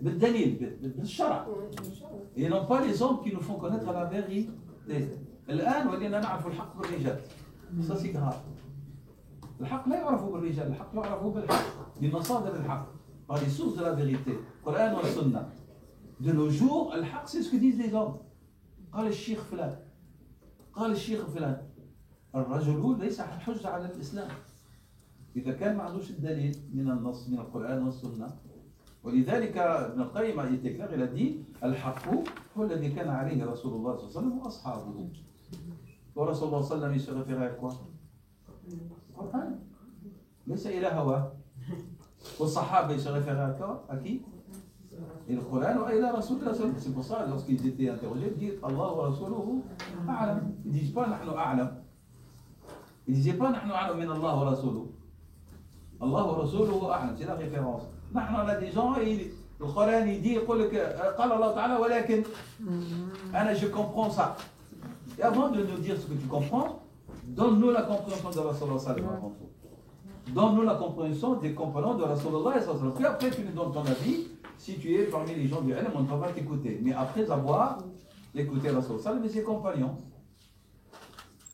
بالدليل بالشرع. Et non pas les hommes qui nous font connaître la vérité. الآن ولينا نعرف الحق بالرجال. Ça c'est grave. الحق لا يعرف بالرجال، الحق يعرف بالحق، بمصادر الحق، par les sources de la vérité. Coran et Sunna. De nos jours, الحق c'est ce que disent les hommes. قال الشيخ فلان قال الشيخ فلان الرجل ليس حجة على الإسلام إذا كان ما عندوش الدليل من النص من القرآن والسنة. ولذلك ابن القيم يتكلم إلى دين الحق هو الذي كان عليه رسول الله صلى الله عليه وسلم وأصحابه. ورسول الله صلى الله عليه وسلم يشتغل في quoi القرآن ليس إلى هواه. والصحابة يشتغل في quoi أكيد et le Coran et la Rasulullah. C'est pour ça, lorsqu'ils étaient interrogés, ils disent Allah wa Rasuluhu a'lam. Ils ne disent pas nahnu a'lam. Ils ne disaient pas nahnu a'lam min Allah wa Rasuluhu. Allah wa Rasuluhu a'lam, c'est la référence. Nahnu, on a des gens, et le Coran il dit, قال Allah ta'ala ولكن أنا je comprends ça. Et avant de nous dire ce que tu comprends, donne-nous la compréhension de Rasulullah sallallahu alayhi wa sallam. Donne-nous la compréhension des compagnons de Rasulullah sallallahu alayhi wa sallam. Puis après tu nous donnes ton avis. Si tu es parmi les gens du ilm, on ne va pas t'écouter. Mais après avoir écouté Rasul sallam et ses compagnons.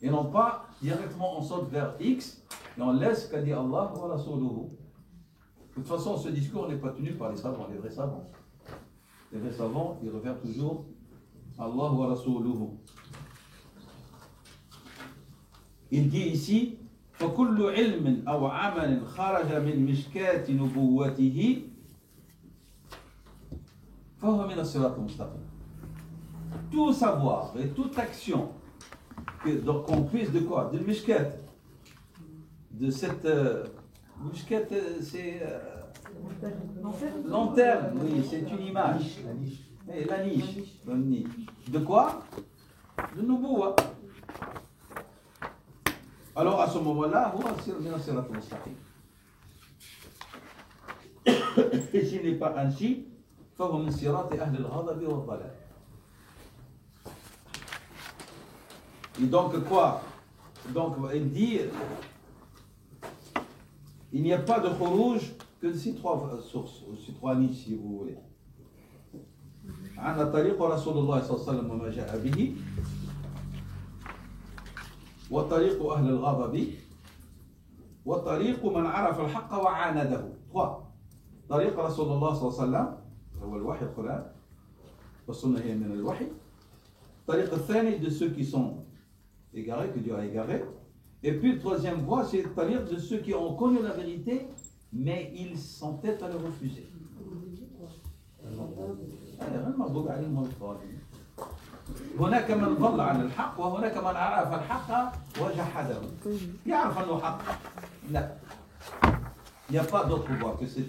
Et non pas directement on saute vers X et on laisse qu'a dit Allah wa Rasuluhu. De toute façon, ce discours n'est pas tenu par les savants, les vrais savants. Les vrais savants, ils réfèrent toujours Allah wa Rasuluhu. Il dit ici فَكُلُّ عِلْمٍ أَوْ عَمَلٍ خَرَجَ مِنْ مِشْكَاةِ نُبُوَّتِهِ فهو من الصراط المستقيم. Tout savoir et toute action qu'on puisse de quoi? De mishkat. De cette mishkat, c'est lanterne, oui, c'est une image. Et la niche. De quoi? De nubuwa. Alors à ce moment-là, huwa min as-sirat al-mustaqim. Et s'il n'est pas ainsi, فهو من صراط أهل الغضب والضلال. Et donc quoi? Donc il dit il n'y a pas de khurouj que de ces trois sources, ces trois niches si vous voulez. عن طريق رسول الله صلى الله عليه وسلم وما جاء به وطريق أهل الغضب وطريق من عرف الحق وعانده. Trois. طريق رسول الله صلى الله عليه وسلم هو الوحي القرآن والسنة هي من الوحي. الطريق الثاني de ceux qui sont égarés, que Dieu a égarés. Et puis la troisième voie, c'est le tariq de ceux qui ont connu la vérité, mais ils s'entêtent à le refuser. هناك من ضل عن الحق وهناك من عرف الحق وجحده. يعرف أنه حق. لا. Il n'y a pas d'autre voie que ces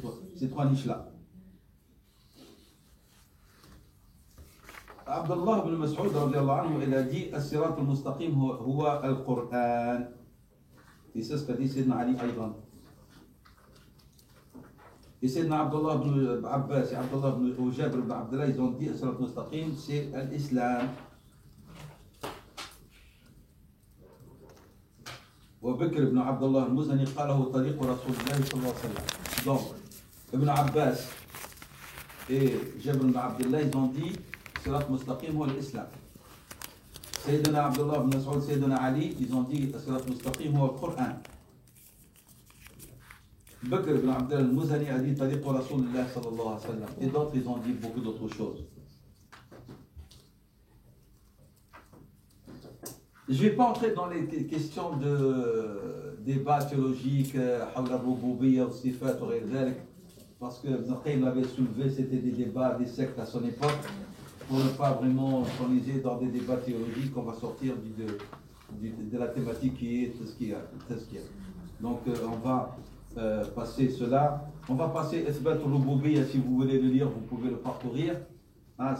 trois niches-là. عبد الله بن مسعود رضي الله عنه il a dit الصراط المستقيم هو القرآن. Et c'est ce qu'a dit Sayyidina Ali أيضا. Et Sayyidina Abdullah ibn Abbas et Abdullah ibn Jabir ibn Abdullah, ils ont dit الصراط المستقيم c'est l'islam. وبكر بن عبد الله المزني قاله طريق رسول الله صلى الله عليه وسلم. Donc Ibn Abbas et Jabir ibn Abdullah, ils ont dit الصراط المستقيم هو الإسلام. سيدنا عبد الله بن مسعود, سيدنا علي, ils ont dit الصراط المستقيم هو القرآن. Bakr ibn Abdullah al-Muzani a dit طريق رسول الله صلى الله عليه وسلم. Et d'autres, ils ont dit beaucoup d'autres choses. Je ne vais pas entrer dans les questions de débat théologique, حول الربوبية والصفات وغير ذلك, parce que Ibn Qayyim l'avait soulevé, c'était des débats, des sectes à son époque. pour ne pas vraiment s'enliser dans des débats théologiques, on va sortir de la thématique qui est tazkiya. Donc on va passer cela. On va passer Isbat al-Rububiyya, si vous voulez le lire, vous pouvez le parcourir.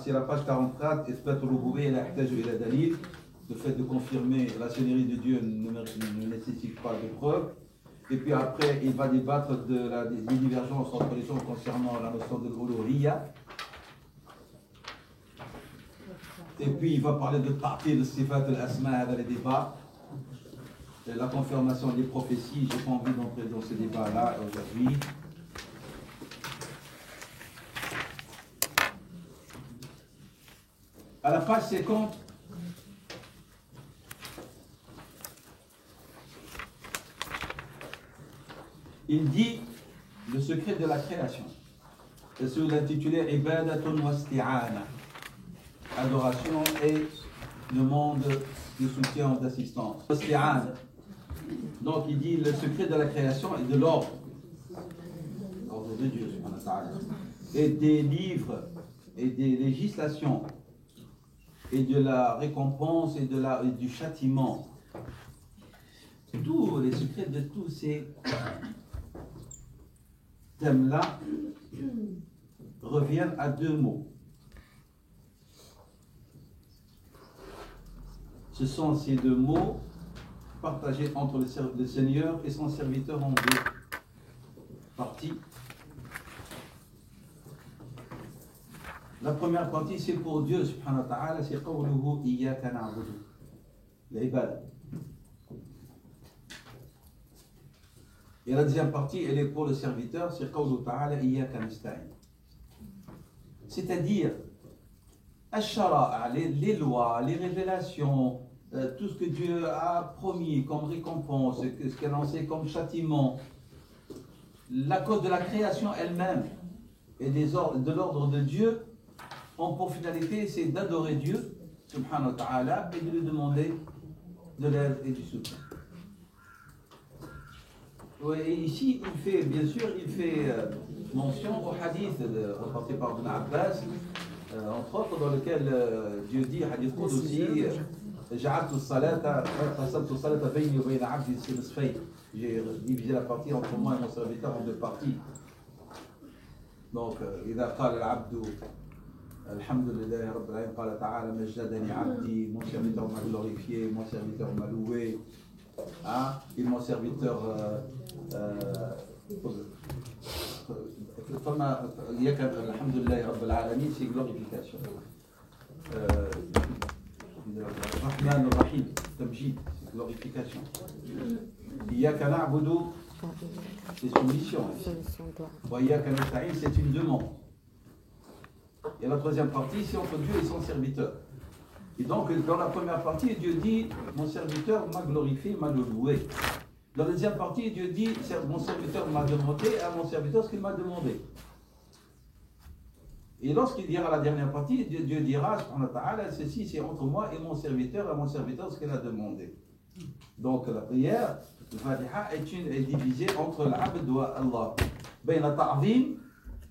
C'est la page 44, Isbat al-Rububiyya la yahtaju ila dalil. Le fait de confirmer la seigneurie de Dieu ne nécessite pas de preuve. Et puis après, il va débattre des divergences entre les gens concernant la notion de l'uluhiyya. Et puis il va parler de partie de sifat al-asma dans les débats. La confirmation des prophéties, je n'ai pas envie d'entrer dans ce débat-là aujourd'hui. À la page 50, il dit le secret de la création. C'est sur l'intitulé Ibadatun wasti'ana. Adoration et demande de soutien ou d'assistance. Wasti'ana. Donc il dit le secret de la création et de l'ordre de Dieu, et des livres et des législations et de la récompense et du châtiment. Tous les secrets de tous ces thèmes-là reviennent à deux mots. Ce sont ces deux mots partagés entre le Seigneur et son serviteur en deux parties. La première partie, c'est pour Dieu, subhanahu wa ta'ala, c'est qawluhu iyyaka na'budu, l'ibad. Et la deuxième partie, elle est pour le serviteur, c'est qawluhu ta'ala iyyaka nasta'in. C'est-à-dire, les lois, les révélations, tout ce que Dieu a promis comme récompense, ce qu'il a annoncé comme châtiment, la cause de la création elle-même et de l'ordre de Dieu ont pour finalité, c'est d'adorer Dieu, subhanahu wa ta'ala, et de lui demander de l'aide et du soutien. Et ici, il fait mention au hadith rapporté par Ibn Abbas, entre autres, dans lequel Dieu dit, hadith aussi, j'ai divisé la partie entre moi et mon serviteur en deux parties. Donc, إذا قال العبد الحمد لله رب العالمين قال تعالى مجدني عبدي, mon serviteur m'a glorifié, mon serviteur m'a loué, et mon serviteur الحمد لله رب العالمين, c'est glorification. Rahman al-Rahim, Tamjid, c'est glorification. Iyyaka na'budu, c'est soumission. Wa iyyaka nasta'in, c'est une demande. Et la troisième partie, c'est entre Dieu et son serviteur. Et donc, dans la première partie, Dieu dit, mon serviteur m'a glorifié, m'a loué. Dans la deuxième partie, Dieu dit, mon serviteur m'a demandé à mon serviteur ce qu'il m'a demandé. Et lorsqu'il dira la dernière partie, Dieu dira, ceci c'est entre moi et mon serviteur ce qu'il a demandé. Donc la prière, le Fatiha est divisée entre l'abd wa Allah. Bayna ta'zim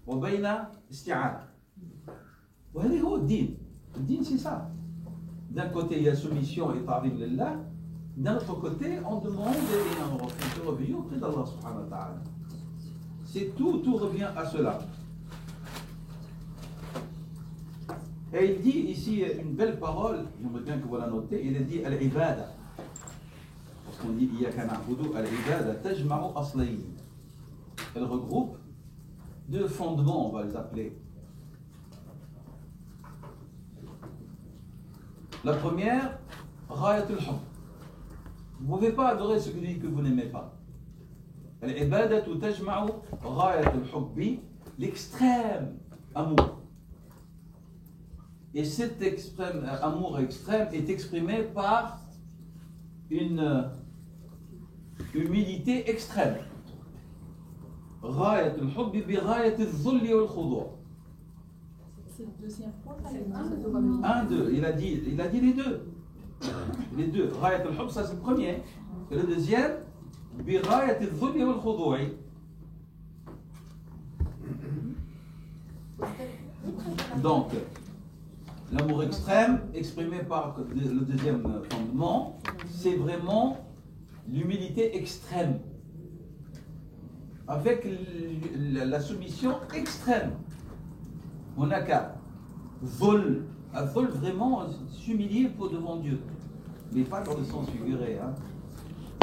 wa bayna isti'ana. Wa hadi huwa ad-din. Le din c'est ça. D'un côté il y a soumission et ta'zim lillah, d'un autre côté on demande et on se revient auprès d'Allah subhanahu wa ta'ala. C'est tout revient à cela. Et il dit ici une belle parole, j'aimerais bien que vous la notez, il a dit al-ibada. Parce qu'on dit iyyaka na'budu, al-ibada tajma'u aslayn. Elle regroupe deux fondements, on va les appeler. La première, ghayatul hubb. Vous ne pouvez pas adorer celui que vous n'aimez pas. Al-ibadatu tajma'u ghayatul hubbi, l'extrême amour. Et cet amour extrême est exprimé par une humilité extrême. C'est le deuxième point. Un, deux. Il a dit les deux. Les deux. Ghayat al-Hubb, ça c'est le premier. Et le deuxième, بغاية الذل والخضوع. Donc, L'amour extrême, exprimé par le deuxième fondement, c'est vraiment l'humilité extrême. Avec la soumission extrême. On a qu'à vol vraiment s'humilier pour devant Dieu. Mais pas dans le sens figuré. Hein.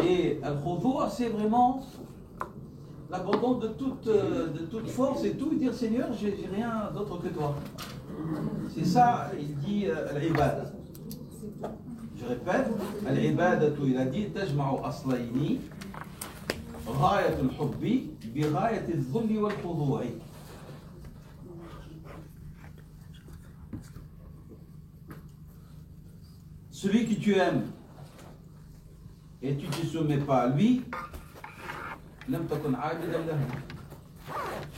Et al-khudou', c'est vraiment l'abandon de toute force et tout, et dire Seigneur, j'ai rien d'autre que toi. C'est ça, il dit al-ibad. Je répète, al-ibadatu, il a dit tajma'u aslayni ghayat al-hubbi bi ghayat al-dhulli wal-khudu'i. Celui que tu aimes et tu ne te soumets pas à lui, لم تكن عابدا له.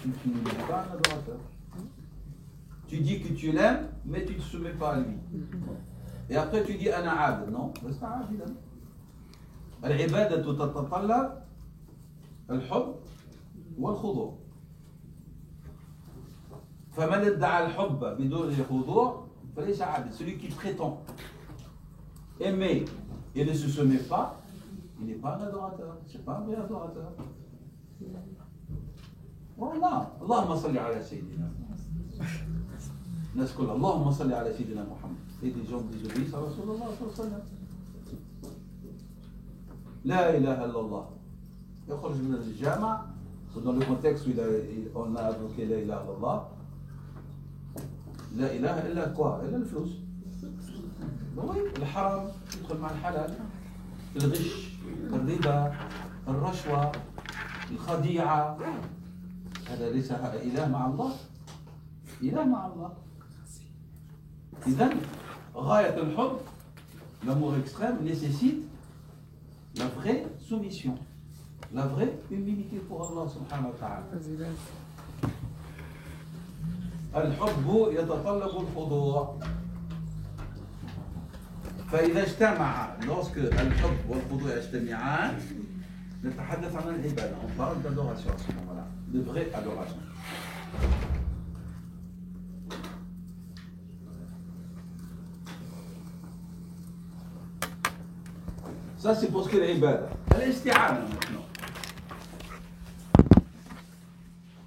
Tu n'es pas un adorateur. Tu dis que tu l'aimes, mais tu ne te soumets pas à lui. Et après tu dis أنا عابد. Non, reste عابدا. العبادة تتطلب الحب والخضوع. فمن ادعى الحب بدون خضوع فليس عابد. Celui qui prétend aimer et ne se soumet pas, il n'est pas un adorateur. C'est pas un vrai adorateur. Voilà. Allahumma salli ala Sayyidina. نذكر اللهم صل على سيدنا محمد. Et des gens désobéissent à Rasulullah sallallahu alayhi wa sallam. La ilaha illallah. يخرج من الجامع. Dans le contexte où on a invoqué la ilaha illallah. La ilaha illa quoi? Illa الفلوس. Oui, الحرام يدخل مع الحلال. الغش، الربا، الرشوة، الخديعة. هذا ليس إله مع الله. إله مع الله. إذن غاية الحب, l'amour extrême nécessite la vraie soumission, la vraie humilité pour Allah subhanahu wa ta'ala. الحب يتطلب الخضوع. فإذا اجتمع, lorsque الحب والخضوع يجتمعان, نتحدث عن العبادة. On parle d'adoration à ce moment-là, de vraie adoration. Ça c'est pour ce que l'ibada. Al-isti'ana maintenant.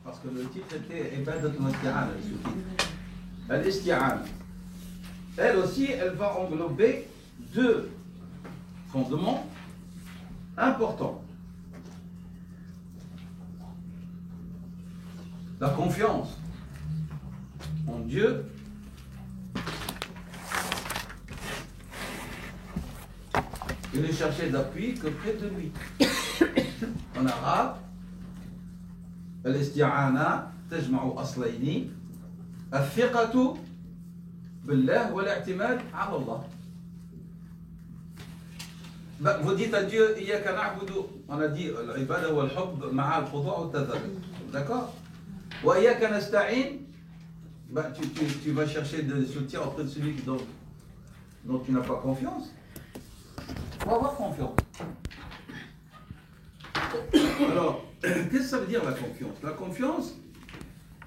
Parce que le titre était Ibadatun isti'ana. Al-isti'ana. Elle aussi, elle va englober deux fondements importants. La confiance en Dieu et ne chercher d'appui que près de lui. En arabe, الاستعانة تجمع أصلين الثقة بالله والاعتماد على الله. Vous dites à Dieu, إياك نعبد, on a dit العبادة والحب مع الخضوع والتذلل. D'accord? وإياك نستعين, tu vas chercher de soutien auprès de celui dont tu n'as pas confiance. Il faut avoir confiance. Alors, qu'est-ce que ça veut dire la confiance? La confiance,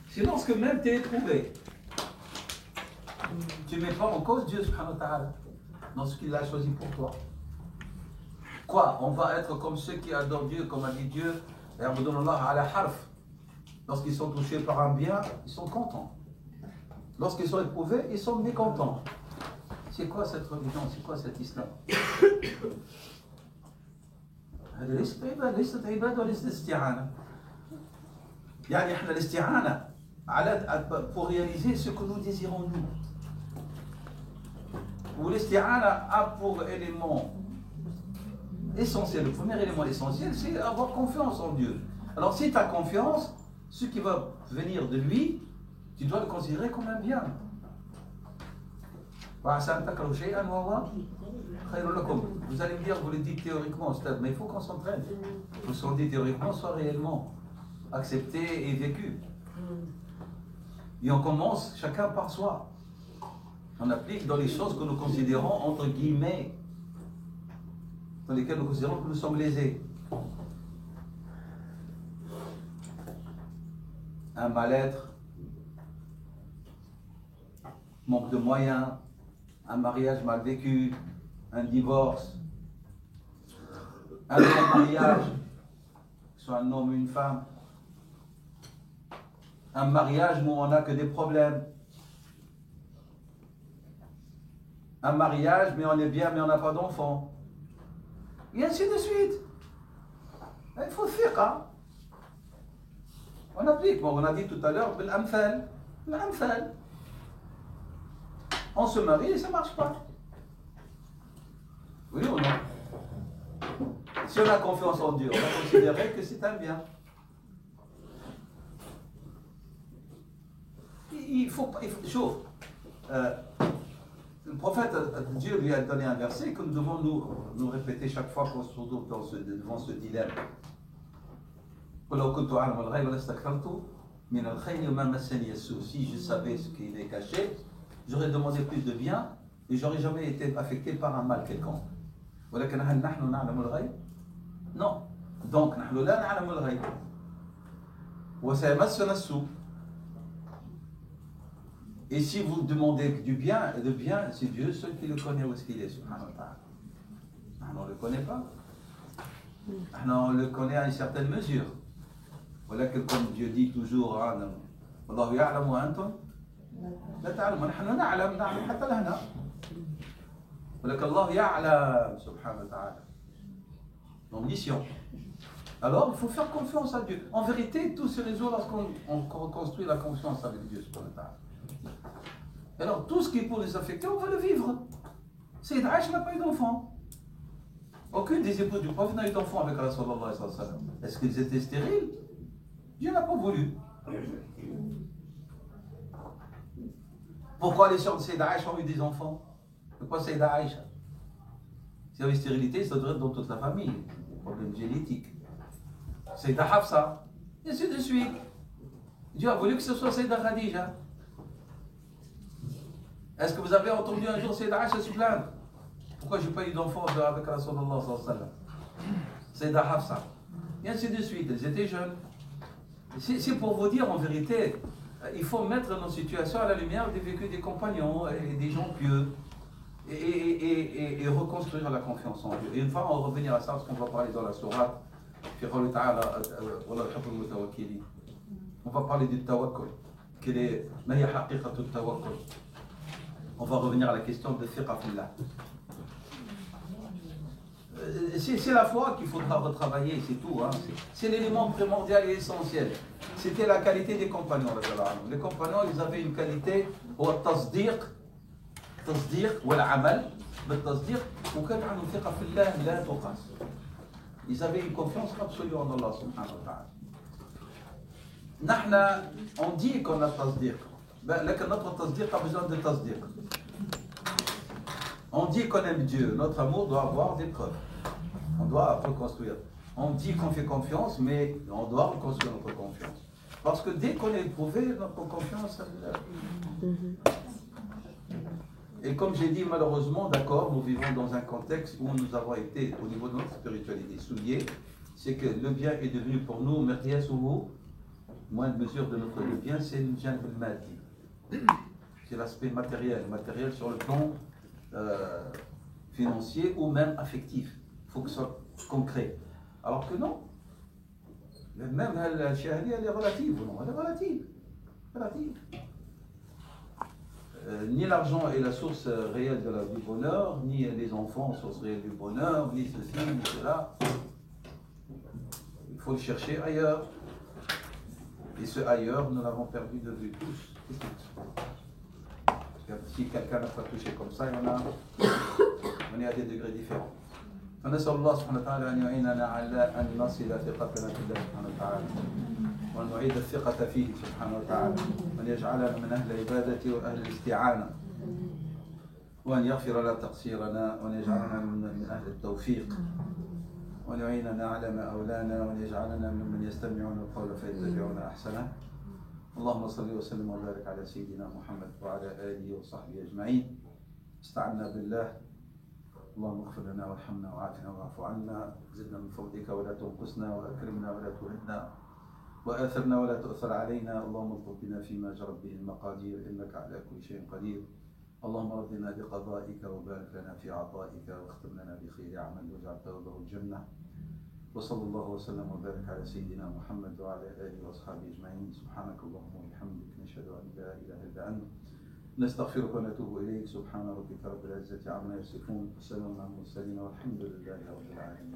c'est lorsque même tu es éprouvé. Tu ne mets pas en cause Dieu subhanahu wa ta'ala dans ce qu'il a choisi pour toi. Quoi? On va être comme ceux qui adorent Dieu, comme a dit Dieu, lorsqu'ils sont touchés par un bien, ils sont contents. Lorsqu'ils sont éprouvés, ils sont mécontents. C'est quoi cette religion? C'est quoi cet islam? ليست عبادة وليست استعانة. يعني احنا الاستعانة pour réaliser ce que nous désirons nous. Ou l'isti'ana a pour élément essentiel, le premier élément essentiel, c'est avoir confiance en Dieu. Alors si tu as confiance, ce qui va venir de lui, tu dois le considérer comme un bien. Vous allez me dire, vous le dites théoriquement, mais il faut qu'on s'entraîne. Que ce qu'on dit théoriquement soit réellement accepté et vécu. Et on commence chacun par soi. On applique dans les choses que nous considérons entre guillemets, dans lesquelles nous considérons que nous sommes lésés. Un mal-être, manque de moyens, un mariage mal vécu, un divorce, un non-mariage, que ce soit un homme ou une femme, un mariage où on n'a que des problèmes, un mariage mais on est bien mais on n'a pas d'enfant, et ainsi de suite. Il faut faire, hein. On applique, bon, on a dit tout à l'heure, l'amthal. On se marie et ça ne marche pas. Oui ou non? Si on a confiance en Dieu, on va considérer que c'est un bien. Il faut chauffe. Le prophète, Dieu lui a donné un verset que nous devons nous répéter chaque fois qu'on se retrouve devant ce dilemme. Si je savais ce qui est caché, j'aurais demandé plus de bien et j'aurais jamais été affecté par un mal quelconque. Non. Donc, et si vous demandez du bien, le bien, c'est Dieu seul qui le connaît où est-ce qu'il est, subhanahu wa ta'ala. On ne le connaît pas. On le connaît à une certaine mesure. Voilà que comme Dieu dit toujours, Allah ya'lamu wa antum la ta'lamun. Nahnu na'lam hatta lahna. Voilà que Allah ya'lam, subhanahu wa ta'ala. L'omniscient. Alors, il faut faire confiance à Dieu. En vérité, tout se résout lorsqu'on construit la confiance avec Dieu, subhanahu wa ta'ala. Alors, tout ce qui est pour les affecter, on va le vivre. Sayyid Aïcha n'a pas eu d'enfant. Aucune des épouses du prophète n'a eu d'enfant avec Rasulullah. Est-ce qu'ils étaient stériles? Dieu n'a pas voulu. Pourquoi les sœurs de Sayyid Aïcha ont eu des enfants? Pourquoi Sayyid Aïcha? S'il y avait stérilité, ça devrait être dans toute la famille. Des problèmes génétiques. Sayyid Hafsa, et ainsi de suite. Dieu a voulu que ce soit Sayyid Khadija. Est-ce que vous avez entendu un jour Sayyid Aïcha se plaindre? Pourquoi je n'ai pas eu d'enfant avec Rasulullah? Sayyid Hafsa. Et ainsi de suite, elles étaient jeunes. C'est pour vous dire en vérité, il faut mettre nos situations à la lumière des vécus des compagnons et des gens pieux et reconstruire la confiance en Dieu. Et une fois, on va revenir à ça, parce qu'on va parler dans la sourate, on va parler du tawakkul. On va revenir à la question de thiqa fillah. C'est la foi qu'il faudra retravailler, c'est tout. Hein. C'est l'élément primordial et essentiel. C'était la qualité des compagnons. Les compagnons, ils avaient une qualité au tasdiq, والعمل بالتصديق وكان عندهم ثقة في الله لا تقاس. Ils avaient une confiance absolue en Allah subhanahu wa ta'ala. نحن, on dit qu'on a tasdiq, mais notre tasdiq a besoin de tasdiq. On dit qu'on aime Dieu, notre amour doit avoir des preuves. On doit reconstruire. On dit qu'on fait confiance, mais on doit reconstruire notre confiance. Parce que dès qu'on est éprouvé, notre confiance, et comme j'ai dit, malheureusement, d'accord, nous vivons dans un contexte où nous avons été, au niveau de notre spiritualité, souillés. C'est que le bien est devenu pour nous, moins de mesure de notre bien, c'est le janb al-madi. C'est l'aspect matériel sur le plan financier ou même affectif. Il faut que ce soit concret. Alors que non, même la shahadi, elle est relative ou non? Elle est relative. Ni l'argent est la source réelle du bonheur, ni les enfants source réelle du bonheur, ni ceci, ni cela. Il faut le chercher ailleurs. Et ce ailleurs, nous l'avons perdu de vue tous. Si quelqu'un n'a pas touché comme ça, on est à des degrés différents. فنسأل الله سبحانه وتعالى أن يعيننا على أن نصل ثقتنا في الله سبحانه وتعالى وأن نعيد الثقة فيه سبحانه وتعالى وأن يجعلنا من أهل العبادة وأهل الاستعانة وأن يغفر لنا تقصيرنا وأن يجعلنا من أهل التوفيق وأن يعيننا على ما أولانا وأن يجعلنا ممن يستمعون القول فيتبعون أحسنه. اللهم صل وسلم وبارك على سيدنا محمد وعلى آله وصحبه أجمعين. استعنا بالله. اللهم اغفر لنا وارحمنا وعافنا واعف عنا، زدنا من فضلك ولا تنقصنا، واكرمنا ولا تهنا، وآثرنا ولا تؤثر علينا. اللهم الطف بنا فيما جرت به المقادير إنك على كل شيء قدير. اللهم ردنا بقضائك وبارك لنا في عطائك واختم لنا بخير عمل واجعل ثوابه الجنة. وصلى الله وسلم وبارك على سيدنا محمد وعلى آله وأصحابه أجمعين. سبحانك اللهم وبحمدك نشهد أن لا إله إلا أنت نستغفرك ونتوب إليك. سبحان ربك رب العزة عما يصفون وسلام على المرسلين والحمد لله رب العالمين.